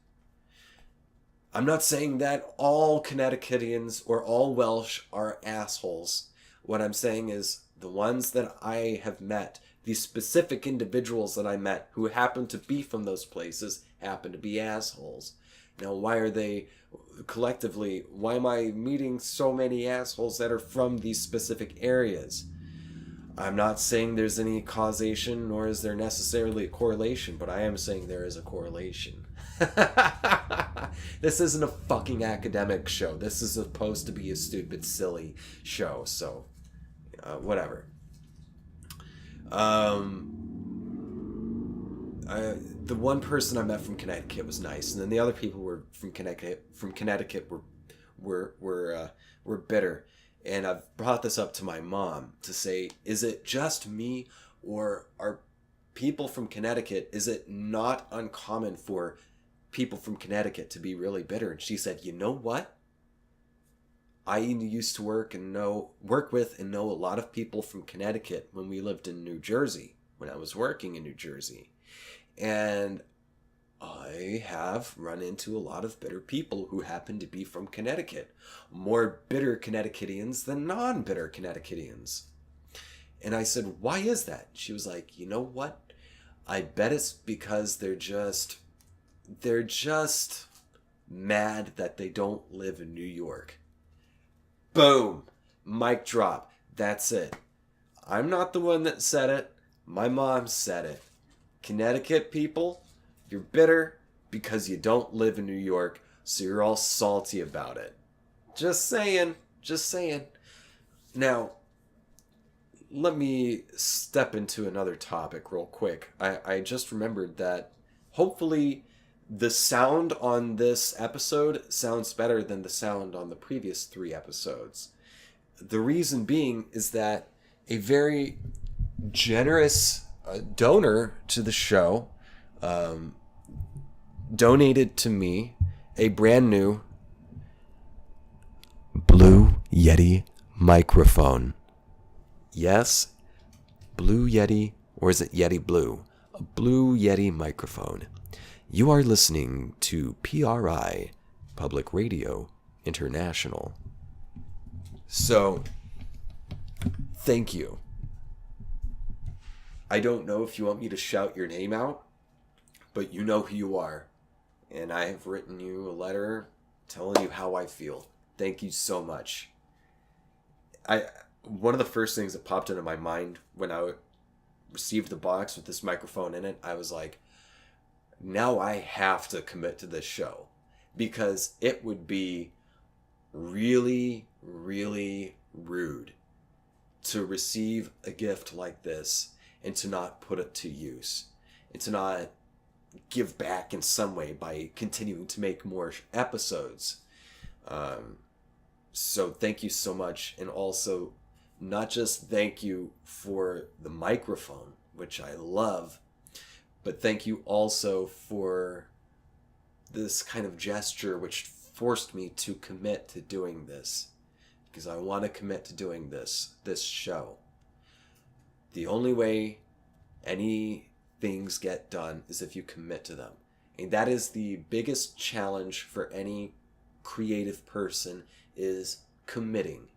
I'm not saying that all Connecticutians or all Welsh are assholes. What I'm saying is the ones that I have met, these specific individuals that I met who happen to be from those places, happen to be assholes. Now, why are they collectively, why am I meeting so many assholes that are from these specific areas? I'm not saying there's any causation, nor is there necessarily a correlation, but I am saying there is a correlation. This isn't a fucking academic show. This is supposed to be a stupid, silly show, so whatever. The one person I met from Connecticut was nice, and then the other people were from Connecticut were bitter. And I've brought this up to my mom to say, is it just me, or are people from Connecticut, is it not uncommon for people from Connecticut to be really bitter? And she said, you know what? I used to work with and know a lot of people from Connecticut when we lived in New Jersey, when I was working in New Jersey. And I have run into a lot of bitter people who happen to be from Connecticut. More bitter Connecticutians than non-bitter Connecticutians. And I said, why is that? She was like, you know what? I bet it's because they're just mad that they don't live in New York. Boom. Mic drop. That's it. I'm not the one that said it. My mom said it. Connecticut people, you're bitter because you don't live in New York, so you're all salty about it. Just saying. Just saying. Now, let me step into another topic real quick. I just remembered that hopefully the sound on this episode sounds better than the sound on the previous 3 episodes. The reason being is that a very generous donor to the show donated to me a brand new Blue Yeti microphone. Yes, Blue Yeti, or is it Yeti Blue? A Blue Yeti microphone. You are listening to PRI, Public Radio International. So, thank you. I don't know if you want me to shout your name out, but you know who you are. And I have written you a letter telling you how I feel. Thank you so much. one of the first things that popped into my mind when I received the box with this microphone in it, I was like, now I have to commit to this show, because it would be really, really rude to receive a gift like this and to not put it to use, and to not give back in some way by continuing to make more episodes. So thank you so much. And also, not just thank you for the microphone, which I love, but thank you also for this kind of gesture which forced me to commit to doing this, because I want to commit to doing this show. The only way any things get done is if you commit to them. And that is the biggest challenge for any creative person, is committing.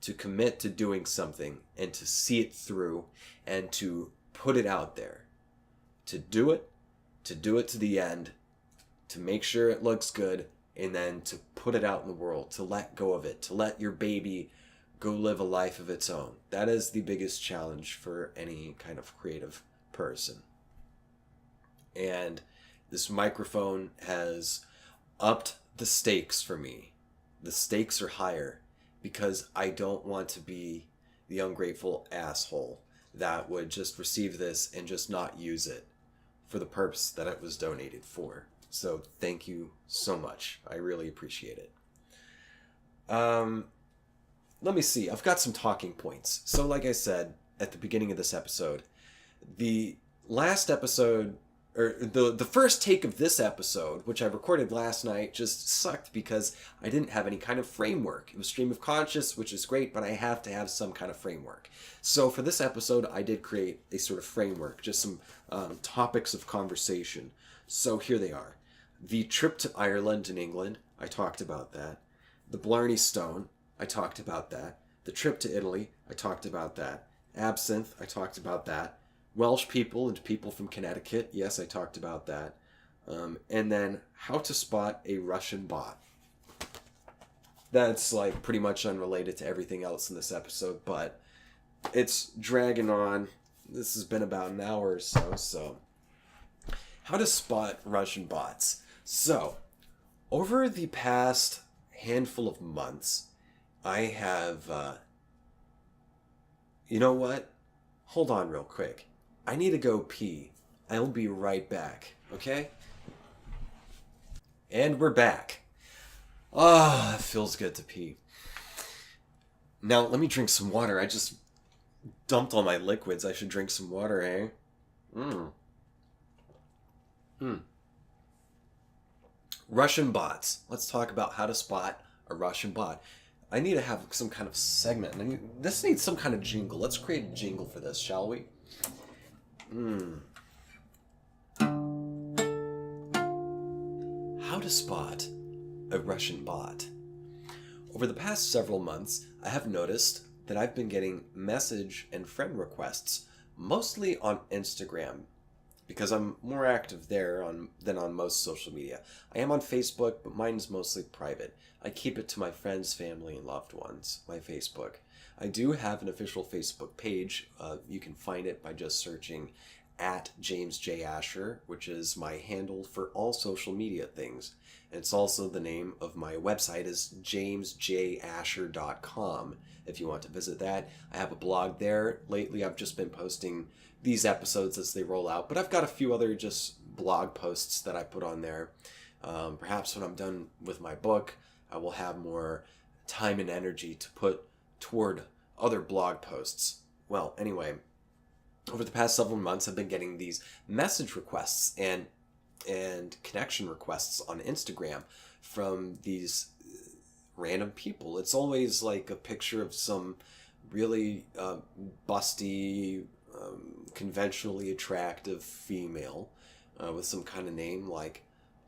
To commit to doing something and to see it through and to put it out there. To do it to the end, to make sure it looks good, and then to put it out in the world, to let go of it, to let your baby go live a life of its own. That is the biggest challenge for any kind of creative person. And this microphone has upped the stakes for me. The stakes are higher, because I don't want to be the ungrateful asshole that would just receive this and just not use it for the purpose that it was donated for. So thank you so much. I really appreciate it. Let me see. I've got some talking points. So like I said at the beginning of this episode, the last episode, or the first take of this episode, which I recorded last night, just sucked because I didn't have any kind of framework. It was stream of conscious, which is great, but I have to have some kind of framework. So for this episode, I did create a sort of framework, just some topics of conversation. So here they are. The trip to Ireland and England, I talked about that. The Blarney Stone, I talked about that. The trip to Italy, I talked about that. Absinthe, I talked about that. Welsh people and people from Connecticut, yes, I talked about that. And then how to spot a Russian bot. That's like pretty much unrelated to everything else in this episode, but it's dragging on. This has been about an hour or so. How to spot Russian bots. So, over the past handful of months, I have, you know what? Hold on real quick. I need to go pee. I'll be right back, okay? And we're back. Ah, it feels good to pee. Now, let me drink some water. I just dumped all my liquids. I should drink some water, eh? Russian bots. Let's talk about how to spot a Russian bot. I need to have some kind of segment. This needs some kind of jingle. Let's create a jingle for this, shall we? How to spot a Russian bot. Over the past several months, I have noticed that I've been getting message and friend requests, mostly on Instagram, because I'm more active there than on most social media. I am on Facebook, but mine is mostly private. I keep it to my friends, family, and loved ones, my Facebook. I do have an official Facebook page. You can find it by just searching at James J. Asher, which is my handle for all social media things. And it's also the name of my website is jamesjasher.com if you want to visit that. I have a blog there. Lately I've just been posting these episodes as they roll out, but I've got a few other just blog posts that I put on there. Perhaps when I'm done with my book, I will have more time and energy to put toward other blog posts. Well, anyway, over the past several months, I've been getting these message requests and connection requests on Instagram from these random people. It's always like a picture of some really busty, conventionally attractive female with some kind of name like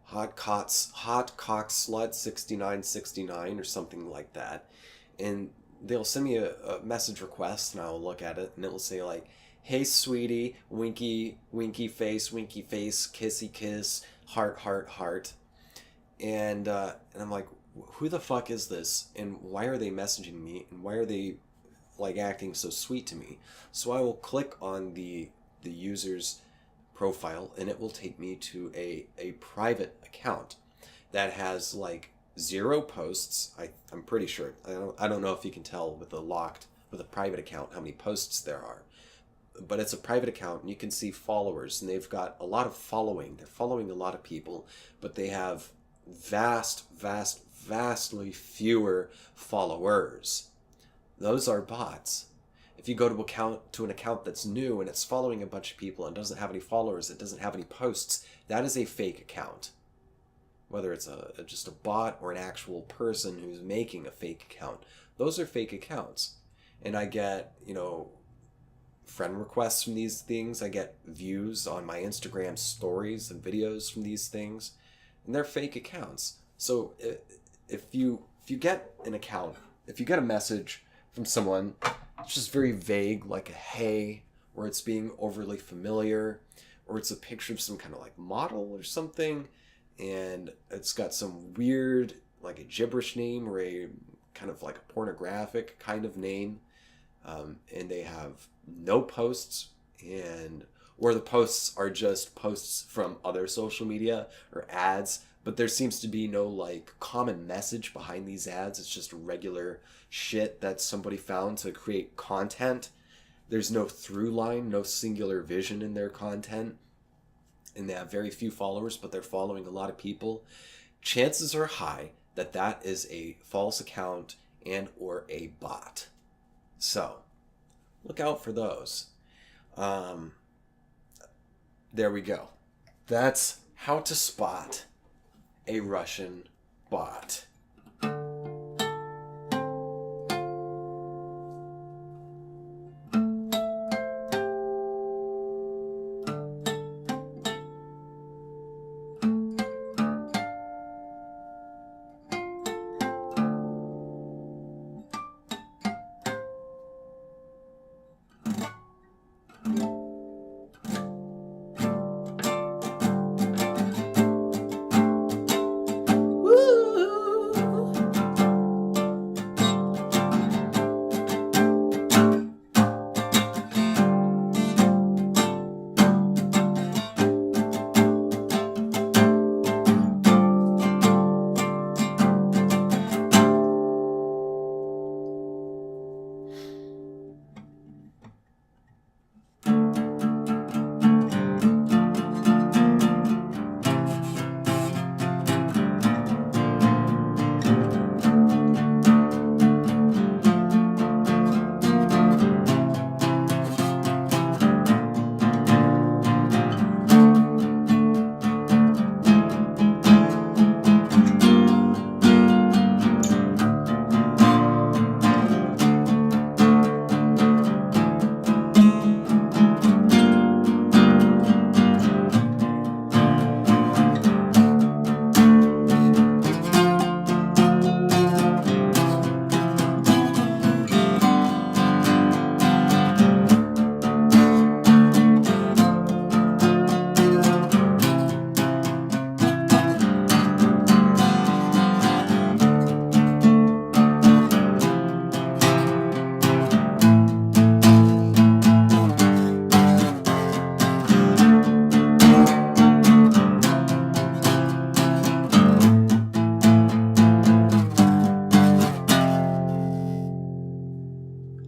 Hot Cock Slut 6969 or something like that. And they'll send me a message request and I'll look at it and it will say like, hey sweetie, winky face, kissy kiss, heart. And I'm like, who the fuck is this? And why are they messaging me? And why are they like acting so sweet to me. So I will click on the user's profile, and it will take me to a private account that has like 0 posts. I'm pretty sure. I don't know if you can tell with a private account how many posts there are. But it's a private account, and you can see followers, and they've got a lot of following. They're following a lot of people, but they have vastly fewer followers. Those are bots. If you go to an account that's new and it's following a bunch of people and doesn't have any followers, it doesn't have any posts, that is a fake account. Whether it's just a bot or an actual person who's making a fake account, those are fake accounts. And I get, friend requests from these things. I get views on my Instagram stories and videos from these things, and they're fake accounts. So if you get an account, if you get a message from someone, it's just very vague, like a hey, or it's being overly familiar, or it's a picture of some kind of like model or something, and it's got some weird, like a gibberish name or a kind of like a pornographic kind of name, and they have no posts, or the posts are just posts from other social media or ads, but there seems to be no like common message behind these ads. It's just regular shit that somebody found to create content. There's no through line, no singular vision in their content, and they have very few followers, but they're following a lot of people. Chances are high that that is a false account and or a bot. So look out for those. There we go. That's how to spot a Russian bot.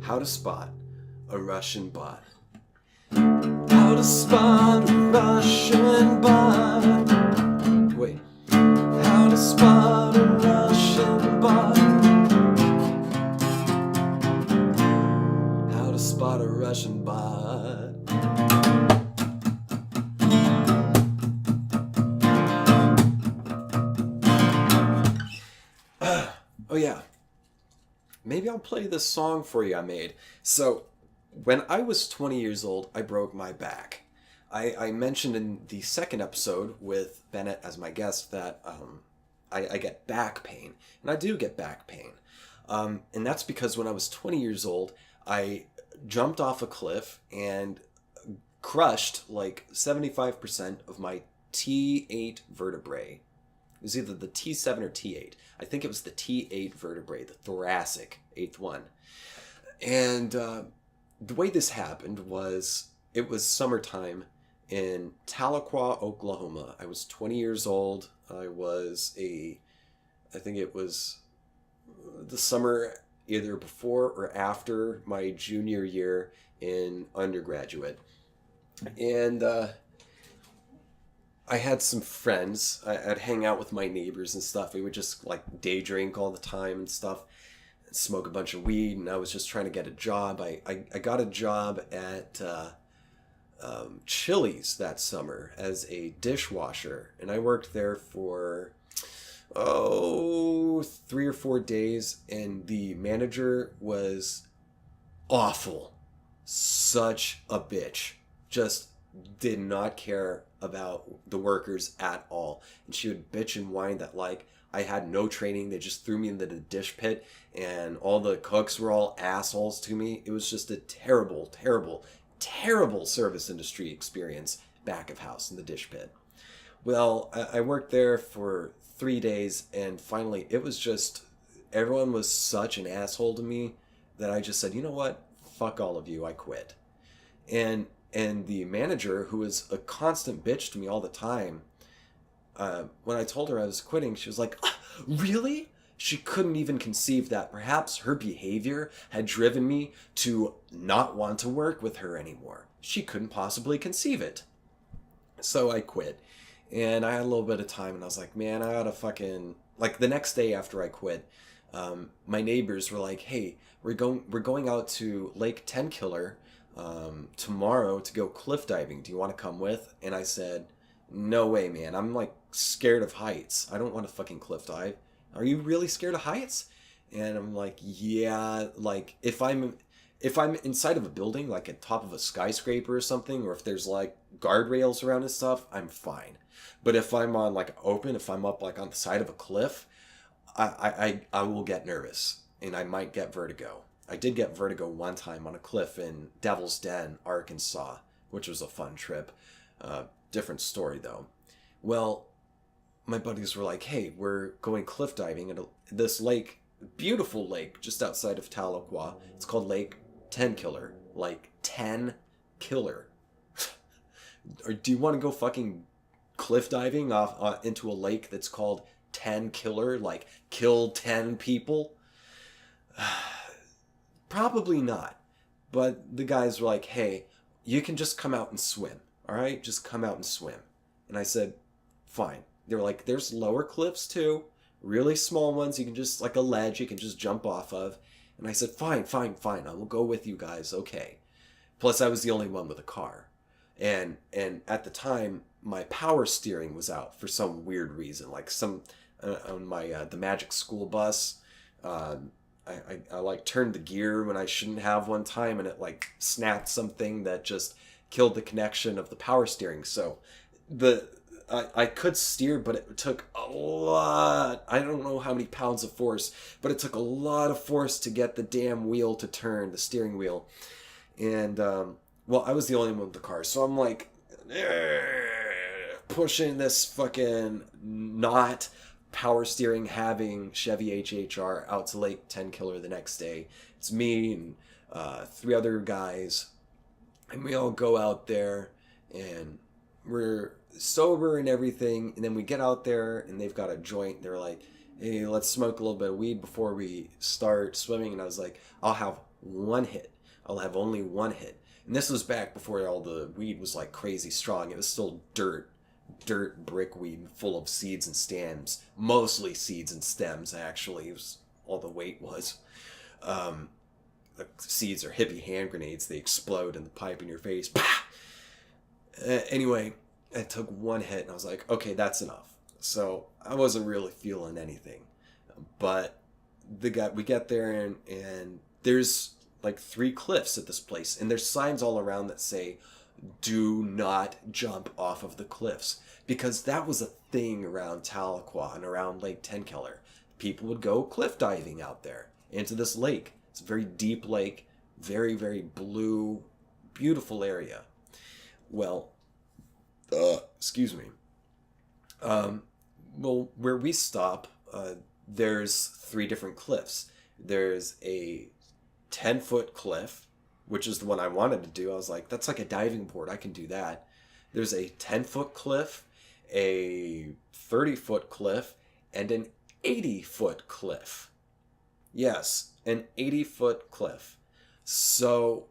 How to spot a Russian bot. How to spot a Russian bot. Wait. How to spot a Russian bot. How to spot a Russian bot. Oh yeah. Maybe I'll play this song for you I made. So, when I was 20 years old, I broke my back. I mentioned in the second episode with Bennett as my guest that I get back pain. And I do get back pain. And that's because when I was 20 years old, I jumped off a cliff and crushed like 75% of my T8 vertebrae. It was either the T7 or T8. I think it was the T8 vertebrae, the thoracic, 8th one. And the way this happened was it was summertime in Tahlequah, Oklahoma. I was 20 years old. I think it was the summer either before or after my junior year in undergraduate. And I had some friends. I'd hang out with my neighbors and stuff. We would just like day drink all the time and stuff, smoke a bunch of weed, and I was just trying to get a job. I got a job at Chili's that summer as a dishwasher, and I worked there for 3 or 4 days, and the manager was awful, such a bitch, just did not care about the workers at all. And she would bitch and whine that like I had no training. They just threw me into the dish pit, and all the cooks were all assholes to me. It was just a terrible, terrible, terrible service industry experience back of house in the dish pit. Well, I worked there for 3 days, and finally it was just, everyone was such an asshole to me that I just said, you know what? Fuck all of you, I quit. And the manager, who was a constant bitch to me all the time, when I told her I was quitting, she was like, "Ah, really?" She couldn't even conceive that perhaps her behavior had driven me to not want to work with her anymore. She couldn't possibly conceive it. So I quit. And I had a little bit of time, and I was like, man, I gotta fucking... Like, the next day after I quit, my neighbors were like, hey, we're going out to Lake Tenkiller tomorrow to go cliff diving. Do you want to come with? And I said, no way, man. I'm like scared of heights. I don't want to fucking cliff dive. Are you really scared of heights? And I'm like, yeah, like if I'm inside of a building, like at top of a skyscraper or something, or if there's like guardrails around and stuff, I'm fine. But if I'm on like open, if I'm up like on the side of a cliff, I will get nervous, and I might get vertigo. I did get vertigo one time on a cliff in Devil's Den, Arkansas, which was a fun trip. Different story though. Well, my buddies were like, hey, we're going cliff diving at this lake, beautiful lake just outside of Tahlequah. It's called Lake Tenkiller. Like 10 killer. Or do you want to go fucking cliff diving off into a lake that's called 10 killer? Like kill 10 people? Probably not. But the guys were like, hey, you can just come out and swim. All right? Just come out and swim. And I said, fine. They were like, there's lower cliffs too. Really small ones. You can just, like a ledge, you can just jump off of. And I said, fine. I will go with you guys. Okay. Plus, I was the only one with a car. And at the time, my power steering was out for some weird reason. Like some, on my, the Magic School bus, I like turned the gear when I shouldn't have one time, and it like snapped something that just killed the connection of the power steering. So I could steer, but it took a lot. I don't know how many pounds of force, but it took a lot of force to get the damn wheel to turn, the steering wheel. And well, I was the only one with the car, so I'm like pushing this fucking not power steering having Chevy HHR out to Lake Tenkiller the next day. It's me and 3 other guys, and we all go out there, and we're sober and everything, and then we get out there, and they've got a joint. They're like, hey, let's smoke a little bit of weed before we start swimming. And I was like, I'll have one hit. I'll have only one hit. And this was back before all the weed was like crazy strong. It was still dirt brick weed full of seeds and stems, mostly seeds and stems. Actually, it was all the weight was. The seeds are hippie hand grenades. They explode in the pipe in your face. Anyway, I took one hit and I was like, okay, that's enough. So I wasn't really feeling anything, but we get there, and there's like 3 cliffs at this place, and there's signs all around that say, do not jump off of the cliffs, because that was a thing around Tahlequah and around Lake Tenkiller. People would go cliff diving out there into this lake. It's a very deep lake, very, very blue, beautiful area. Well, excuse me. Well, where we stop, there's 3 different cliffs. There's a 10-foot cliff, which is the one I wanted to do. I was like, that's like a diving board. I can do that. There's a 10-foot cliff, a 30-foot cliff, and an 80-foot cliff. Yes, an 80-foot cliff. So,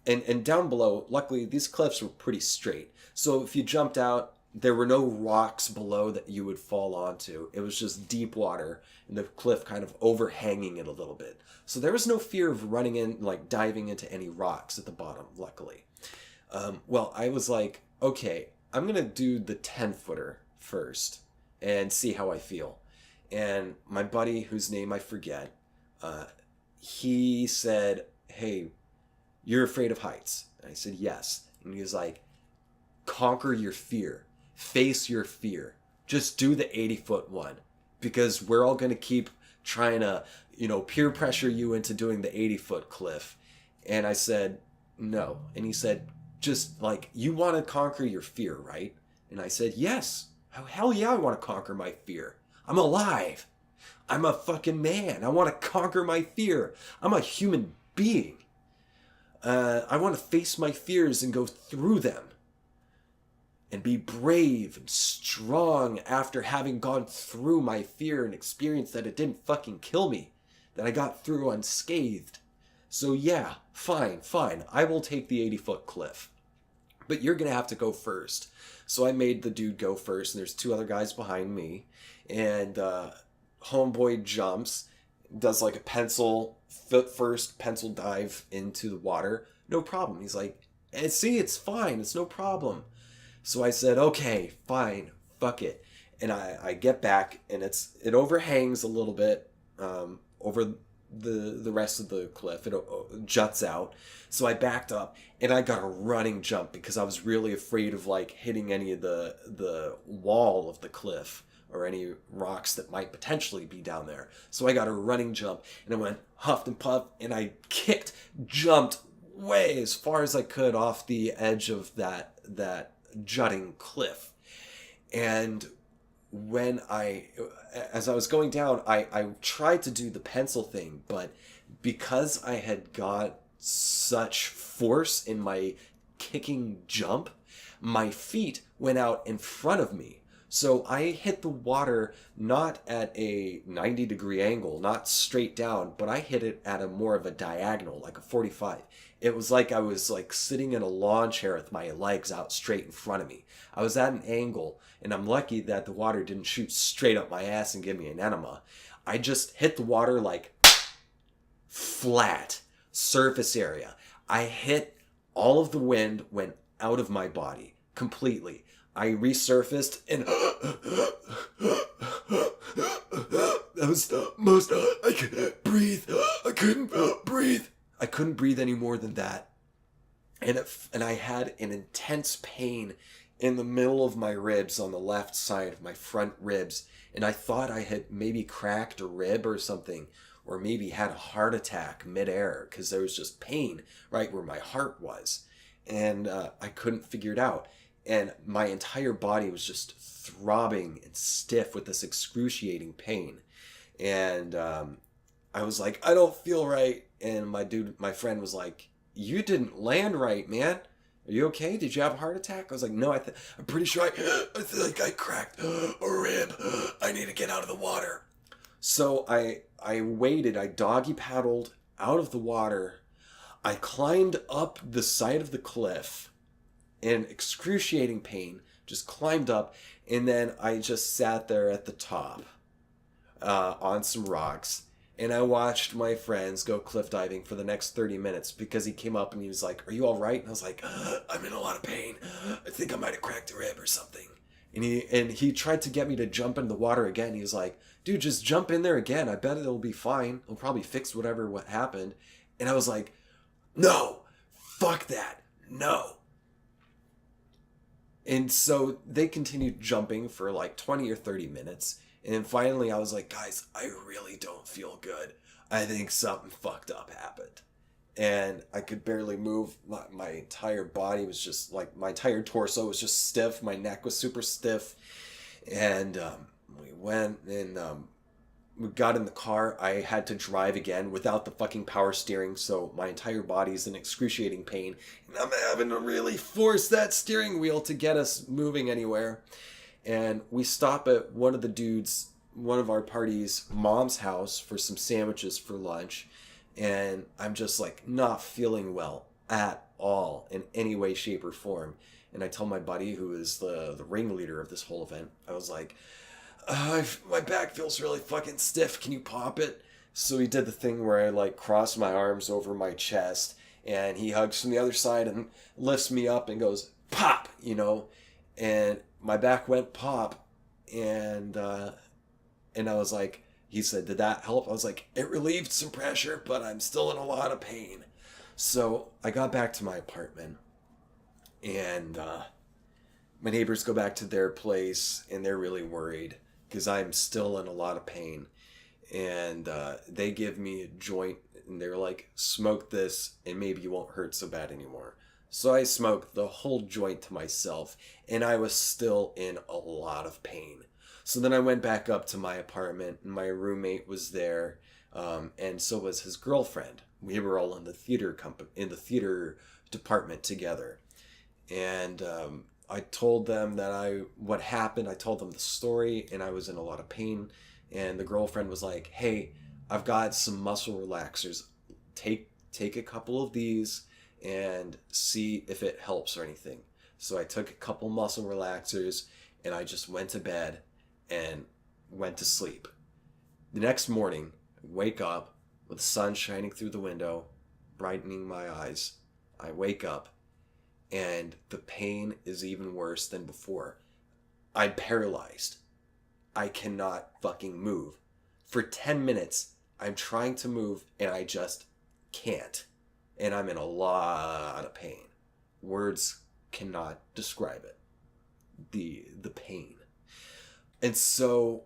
and down below, luckily, these cliffs were pretty straight. So if you jumped out, there were no rocks below that you would fall onto. It was just deep water, and the cliff kind of overhanging it a little bit. So there was no fear of running in, like diving into any rocks at the bottom, luckily. Well, I was like, okay, I'm going to do the 10-footer first and see how I feel. And my buddy, whose name I forget, he said, hey, you're afraid of heights. And I said, yes. And he was like, conquer your fear. Face your fear. Just do the 80-foot one. Because we're all going to keep trying to, peer pressure you into doing the 80-foot cliff. And I said, no. And he said, just like, you want to conquer your fear, right? And I said, yes. Hell yeah, I want to conquer my fear. I'm alive. I'm a fucking man. I want to conquer my fear. I'm a human being. I want to face my fears and go through them. And be brave and strong after having gone through my fear and experienced that it didn't fucking kill me. That I got through unscathed. So yeah, fine. I will take the 80-foot cliff. But you're going to have to go first. So I made the dude go first, and there's 2 other guys behind me. And homeboy jumps, does like a foot first pencil dive into the water. No problem. He's like, see, it's fine. It's no problem. So I said, okay, fine, fuck it. And I get back, and it overhangs a little bit over the rest of the cliff. It juts out. So I backed up, and I got a running jump because I was really afraid of like hitting any of the wall of the cliff or any rocks that might potentially be down there. So I got a running jump, and I went huffed and puffed, and I jumped way as far as I could off the edge of that jutting cliff. And as I was going down, I tried to do the pencil thing, but because I had got such force in my kicking jump, my feet went out in front of me. So I hit the water not at a 90-degree angle, not straight down, but I hit it at a more of a diagonal, like a 45. It was like I was like sitting in a lawn chair with my legs out straight in front of me. I was at an angle, and I'm lucky that the water didn't shoot straight up my ass and give me an enema. I just hit the water like flat, surface area. I hit, all of the wind went out of my body completely. I resurfaced, and that was the most I could breathe. I couldn't breathe. I couldn't breathe any more than that. And I had an intense pain in the middle of my ribs on the left side of my front ribs. And I thought I had maybe cracked a rib or something, or maybe had a heart attack midair, because there was just pain right where my heart was. And I couldn't figure it out. And my entire body was just throbbing and stiff with this excruciating pain. And I was like, I don't feel right. And my friend was like, you didn't land right, man. Are you okay? Did you have a heart attack? I was like, no, I'm pretty sure I feel like I cracked a rib. I need to get out of the water. So I waited. I doggy paddled out of the water. I climbed up the side of the cliff in excruciating pain, just climbed up, and then I just sat there at the top on some rocks, and I watched my friends go cliff diving for the next 30 minutes because he came up and he was like, are you all right? And I was like, I'm in a lot of pain. I think I might have cracked a rib or something. And he tried to get me to jump in the water again. He was like, dude, just jump in there again. I bet it'll be fine. It'll probably fix what happened. And I was like, no, fuck that. No. And so they continued jumping for like 20 or 30 minutes. And then finally I was like, guys, I really don't feel good. I think something fucked up happened. And I could barely move. My entire body was just like, my entire torso was just stiff. My neck was super stiff. And we went and we got in the car, I had to drive again without the fucking power steering, so my entire body's in excruciating pain. And I'm having to really force that steering wheel to get us moving anywhere. And we stop at one of our party's mom's house for some sandwiches for lunch. And I'm just like not feeling well at all in any way, shape, or form. And I tell my buddy, who is the ringleader of this whole event, I was like, my back feels really fucking stiff. Can you pop it? So he did the thing where I like cross my arms over my chest, and he hugs from the other side and lifts me up and goes, pop, and my back went pop. And I was like, he said, did that help? I was like, it relieved some pressure, but I'm still in a lot of pain. So I got back to my apartment, and my neighbors go back to their place, and they're really worried because I'm still in a lot of pain. And they give me a joint, and they're like, smoke this, and maybe you won't hurt so bad anymore. So I smoked the whole joint to myself, and I was still in a lot of pain. So then I went back up to my apartment, and my roommate was there, and so was his girlfriend. We were all in the theater department together. And I told them what happened. I told them the story, and I was in a lot of pain. And the girlfriend was like, hey, I've got some muscle relaxers. Take a couple of these and see if it helps or anything. So I took a couple muscle relaxers, and I just went to bed and went to sleep. The next morning, I wake up with the sun shining through the window, brightening my eyes. I wake up, and the pain is even worse than before. I'm paralyzed. I cannot fucking move. For 10 minutes, I'm trying to move, and I just can't. And I'm in a lot of pain. Words cannot describe it. The pain. And so,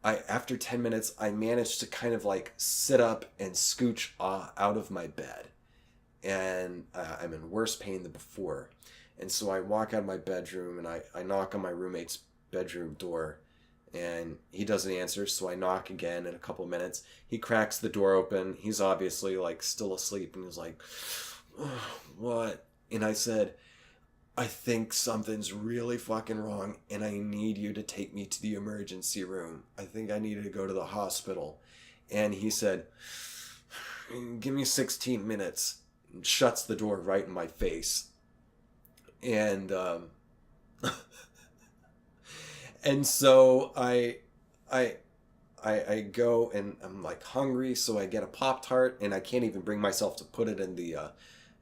after 10 minutes, I managed to kind of like sit up and scooch out of my bed. And I'm in worse pain than before. And so I walk out of my bedroom, and I knock on my roommate's bedroom door, and he doesn't answer, so I knock again in a couple minutes. He cracks the door open. He's obviously like still asleep, and he's like, oh, what? And I said, I think something's really fucking wrong, and I need you to take me to the emergency room. I think I need to go to the hospital. And he said, give me 16 minutes. And shuts the door right in my face. And and so I go, and I'm like hungry, so I get a Pop-Tart, and I can't even bring myself to put it in the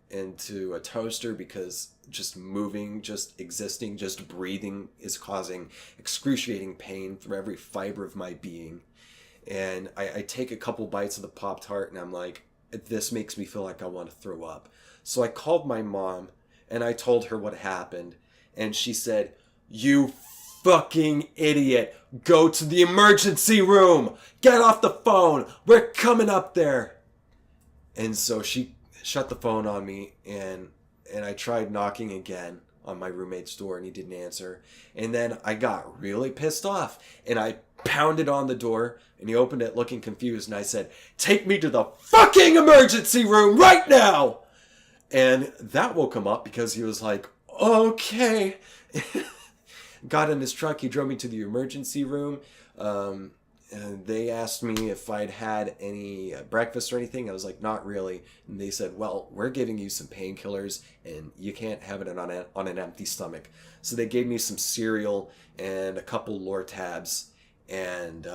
into a toaster, because just moving, just existing, just breathing is causing excruciating pain through every fiber of my being. And I take a couple bites of the Pop-Tart, and I'm like, this makes me feel like I want to throw up. So I called my mom, and I told her what happened, and she said, you fucking idiot, go to the emergency room, get off the phone, we're coming up there. And so she shut the phone on me, and I tried knocking again on my roommate's door, and he didn't answer. And then I got really pissed off, and I pounded on the door, and he opened it looking confused, and I said, take me to the fucking emergency room right now. And that woke him up, because he was like, okay. Got in his truck, he drove me to the emergency room. And they asked me if I'd had any breakfast or anything. I was like, not really. And they said, well, we're giving you some painkillers, and you can't have it on an empty stomach. So they gave me some cereal and a couple Lortabs, and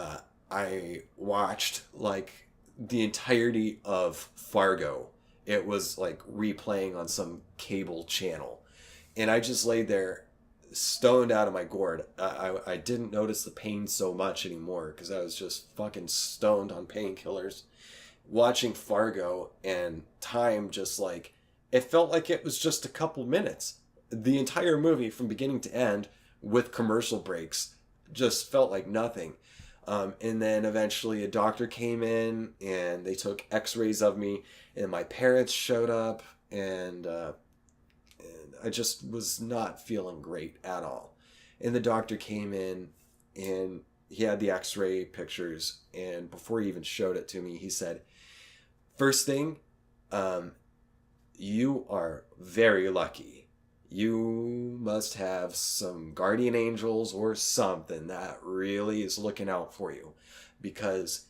I watched like the entirety of Fargo. It was like replaying on some cable channel. And I just laid there stoned out of my gourd. I didn't notice the pain so much anymore, because I was just fucking stoned on painkillers. Watching Fargo, and time just like, it felt like it was just a couple minutes. The entire movie from beginning to end, with commercial breaks, just felt like nothing. And then eventually a doctor came in, and they took x-rays of me, and my parents showed up, and I just was not feeling great at all. And the doctor came in, and he had the x-ray pictures, and before he even showed it to me, he said, first thing, you are very lucky. You must have some guardian angels or something that really is looking out for you, because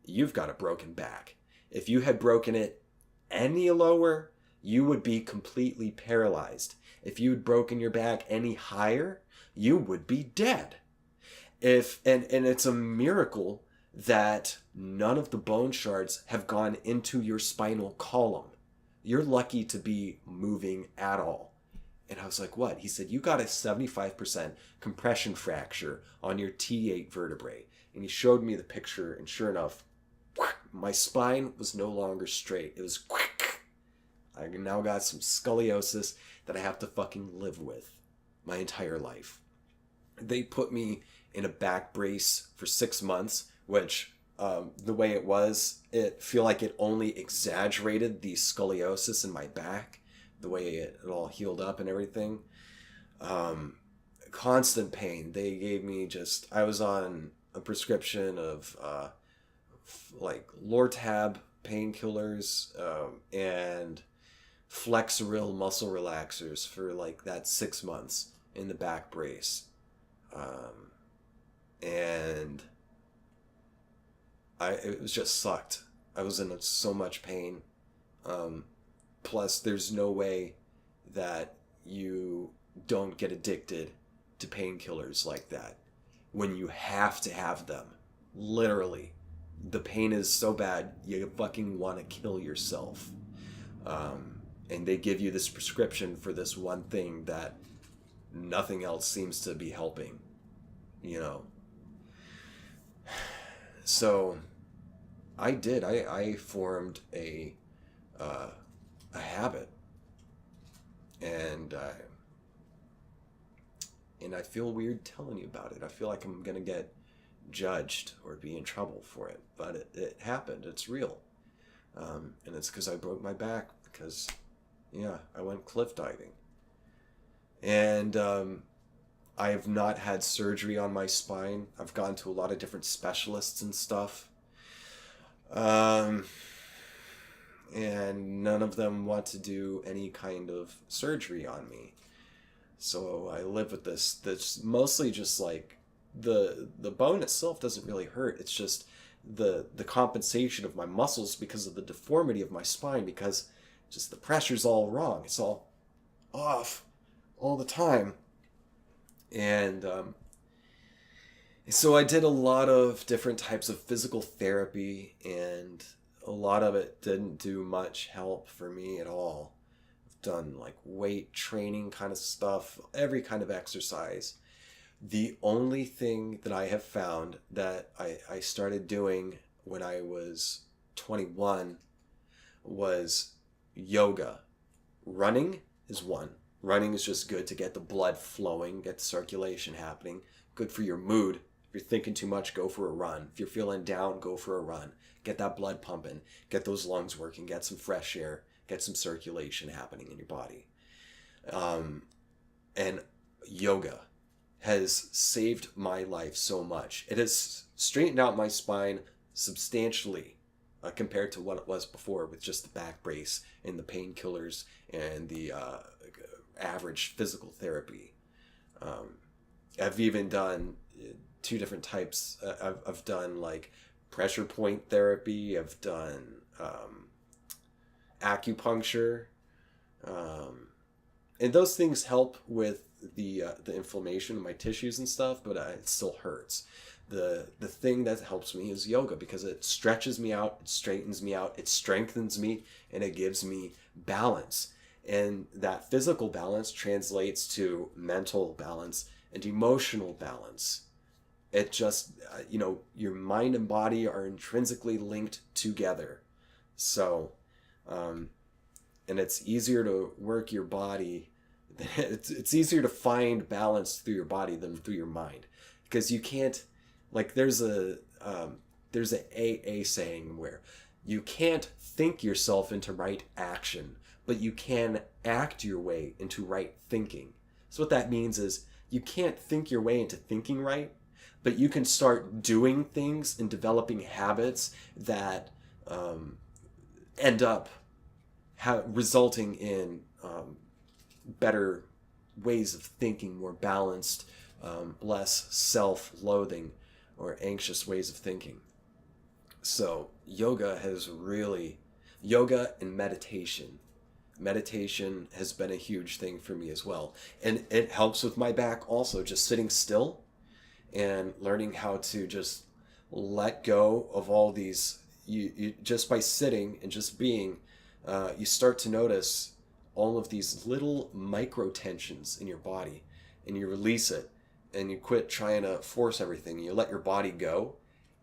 you've got a broken back. If you had broken it any lower, you would be completely paralyzed. If you had broken your back any higher, you would be dead. And it's a miracle that none of the bone shards have gone into your spinal column. You're lucky to be moving at all. And I was like, what? He said, you got a 75% compression fracture on your T8 vertebrae. And he showed me the picture, and sure enough, my spine was no longer straight. It was quick. I now got some scoliosis that I have to fucking live with my entire life. They put me in a back brace for 6 months, which the way it was, it feel like it only exaggerated the scoliosis in my back, the way it all healed up and everything. Constant pain. They gave me I was on a prescription of like Lortab painkillers and Flexeril muscle relaxers for like that 6 months in the back brace. And it was just sucked. I was in so much pain. Plus, there's no way that you don't get addicted to painkillers like that when you have to have them. Literally. The pain is so bad, you fucking want to kill yourself. And they give you this prescription for this one thing that nothing else seems to be helping, you know. So I formed a habit, and I feel weird telling you about it. I feel like I'm gonna get judged or be in trouble for it, but it happened. It's real, and it's because I broke my back because, yeah, I went cliff diving, and I have not had surgery on my spine. I've gone to a lot of different specialists and stuff. And none of them want to do any kind of surgery on me. So I live with this. That's mostly just like the bone itself doesn't really hurt. It's just the compensation of my muscles because of the deformity of my spine, because just the pressure's all wrong. It's all off all the time. And so I did a lot of different types of physical therapy, and a lot of it didn't do much help for me at all. I've done like weight training kind of stuff, every kind of exercise. The only thing that I have found that I started doing when I was 21 was yoga. Running is one. Running is just good to get the blood flowing, get circulation happening. Good for your mood. If you're thinking too much, go for a run. If you're feeling down, go for a run. Get that blood pumping. Get those lungs working. Get some fresh air. Get some circulation happening in your body. And yoga has saved my life so much. It has straightened out my spine substantially compared to what it was before, with just the back brace and the painkillers and the average physical therapy. I've even done two different types. I've done like pressure point therapy. I've done acupuncture, and those things help with the inflammation in my tissues and stuff, but it still hurts. The thing that helps me is yoga, because it stretches me out, it straightens me out, it strengthens me, and it gives me balance. And that physical balance translates to mental balance and emotional balance. It just, your mind and body are intrinsically linked together. So, and it's easier to work your body. It's easier to find balance through your body than through your mind, because you can't, like, there's a AA saying where you can't think yourself into right action, but you can act your way into right thinking. So what that means is you can't think your way into thinking right, but you can start doing things and developing habits that end up resulting in better ways of thinking, more balanced, less self-loathing or anxious ways of thinking. So yoga and meditation. Meditation has been a huge thing for me as well. And it helps with my back also, just sitting still and learning how to just let go of all these. You just by sitting and just being, you start to notice all of these little micro tensions in your body, and you release it, and you quit trying to force everything. You let your body go,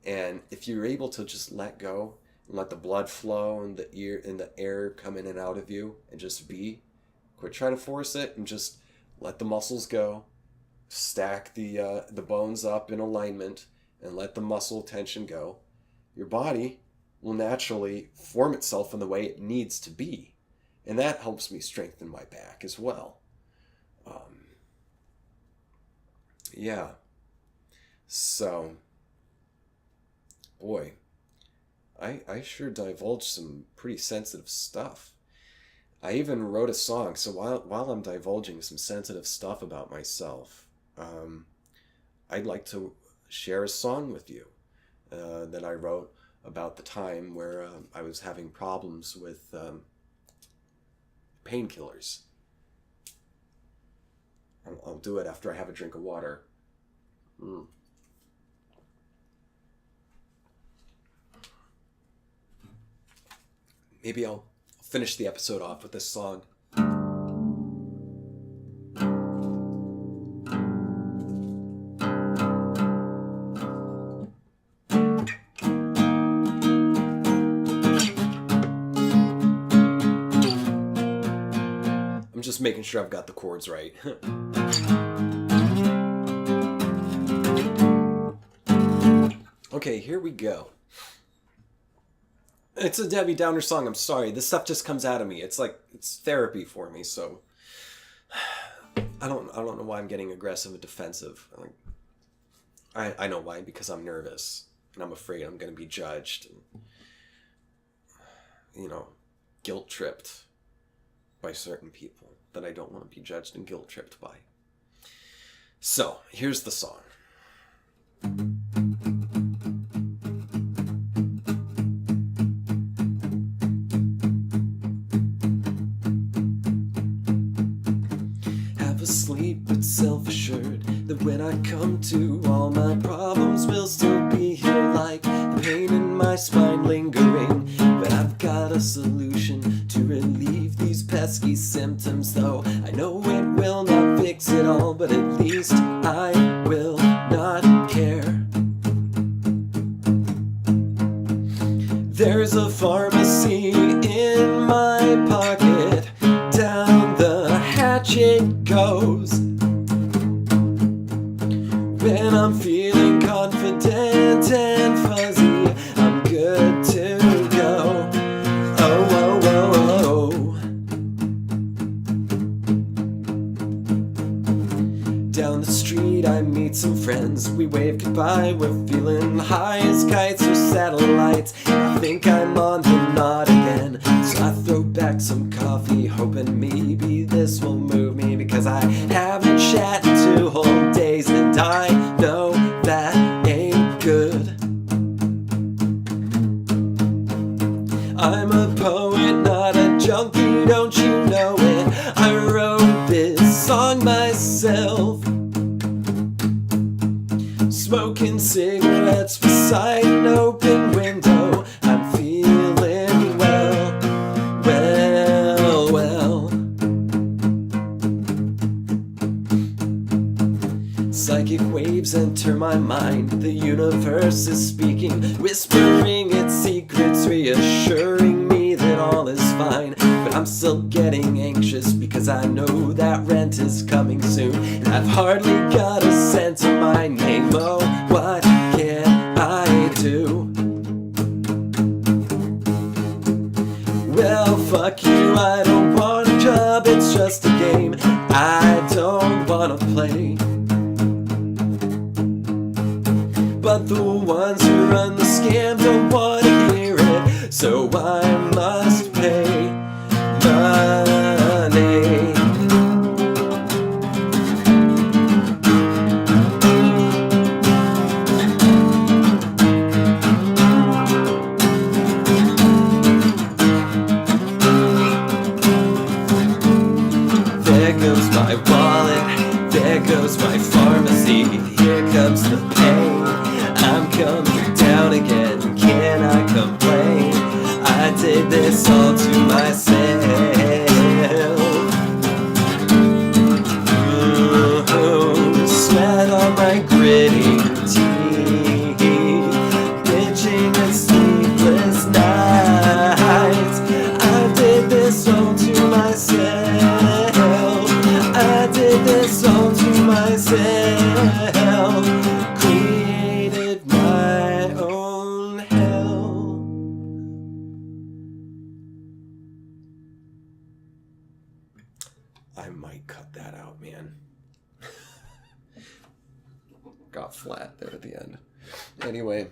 and if you're able to just let go and let the blood flow and the air come in and out of you, and just quit trying to force it, and just let the muscles go. Stack the bones up in alignment and let the muscle tension go. Your body will naturally form itself in the way it needs to be. And that helps me strengthen my back as well. Yeah. So, boy, I sure divulged some pretty sensitive stuff. I even wrote a song. So while I'm divulging some sensitive stuff about myself, I'd like to share a song with you that I wrote about the time where I was having problems with painkillers. I'll do it after I have a drink of water. Maybe I'll finish the episode off with this song. Just making sure I've got the chords right. Okay, here we go. It's a Debbie Downer song. I'm sorry. This stuff just comes out of me. It's like it's therapy for me. So I don't know why I'm getting aggressive and defensive. I know why, because I'm nervous and I'm afraid I'm going to be judged and, guilt tripped by certain people that I don't want to be judged and guilt tripped by. So, here's the song. Have a sleep but self-assured that when I come to, all my problems will still be here, like the pain in my spine lingering. But I've got a solution to relieve these pesky symptoms, though I know it will not fix it all, but at least I will not care. There's a pharmacy in my pocket, down the hatch it goes. When I'm feeling confident and fuzzy, I'm good to go. Oh, oh, oh, oh. Down the street I meet some friends. We wave goodbye, we're feeling high as kites or satellites. I think I'm on the nod again, so I throw back some coffee, hoping maybe this will move me, because I haven't chatted 2 whole days and I know that ain't good. I'm a poet, not a junkie, don't you know it? I wrote this song myself, smoking cigarettes beside an open window. I'm feeling well, well, well. Psychic waves enter my mind. The universe is speaking, whispering its secrets, reassuring me that all is fine. But I'm still getting anxious because I know that rent is coming soon, and I've hardly got a cent to my name. Oh, what can I do? Well, fuck you, I don't want a job, it's just a game I don't wanna play. ones who run the scam don't want to hear it, so I must pay money. There goes my wallet, there goes my pharmacy, here comes the pain. I'm coming down again, can I complain? I did this all to myself. Sweat on my gritty teeth, bitching and sleepless nights. I did this all to myself. I did this all to myself. Created my own hell. I might cut that out, man. Got flat there at the end. Anyway.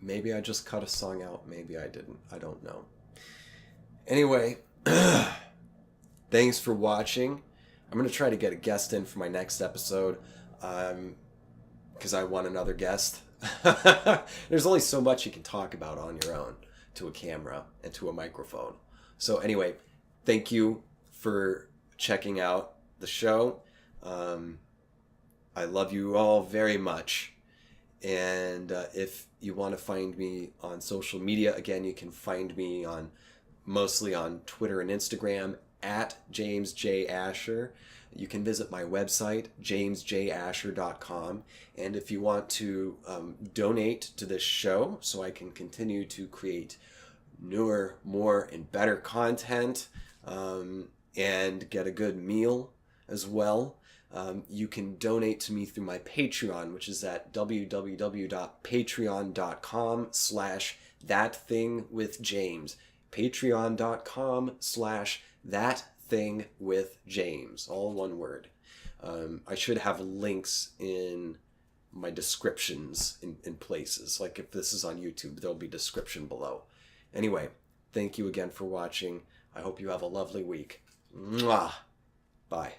Maybe I just cut a song out. Maybe I didn't. I don't know. Anyway, thanks for watching. I'm going to try to get a guest in for my next episode because I want another guest. There's only so much you can talk about on your own to a camera and to a microphone. So anyway, thank you for checking out the show. I love you all very much. And if you want to find me on social media, again, you can find me mostly on Twitter and Instagram at James J. Asher. You can visit my website, jamesjasher.com. And if you want to donate to this show so I can continue to create newer, more, and better content and get a good meal as well, you can donate to me through my Patreon, which is at www.patreon.com/thatthingwithjames. Patreon.com/thatthingwithjames. All one word. I should have links in my descriptions in places. Like if this is on YouTube, there'll be description below. Anyway, thank you again for watching. I hope you have a lovely week. Mwah! Bye.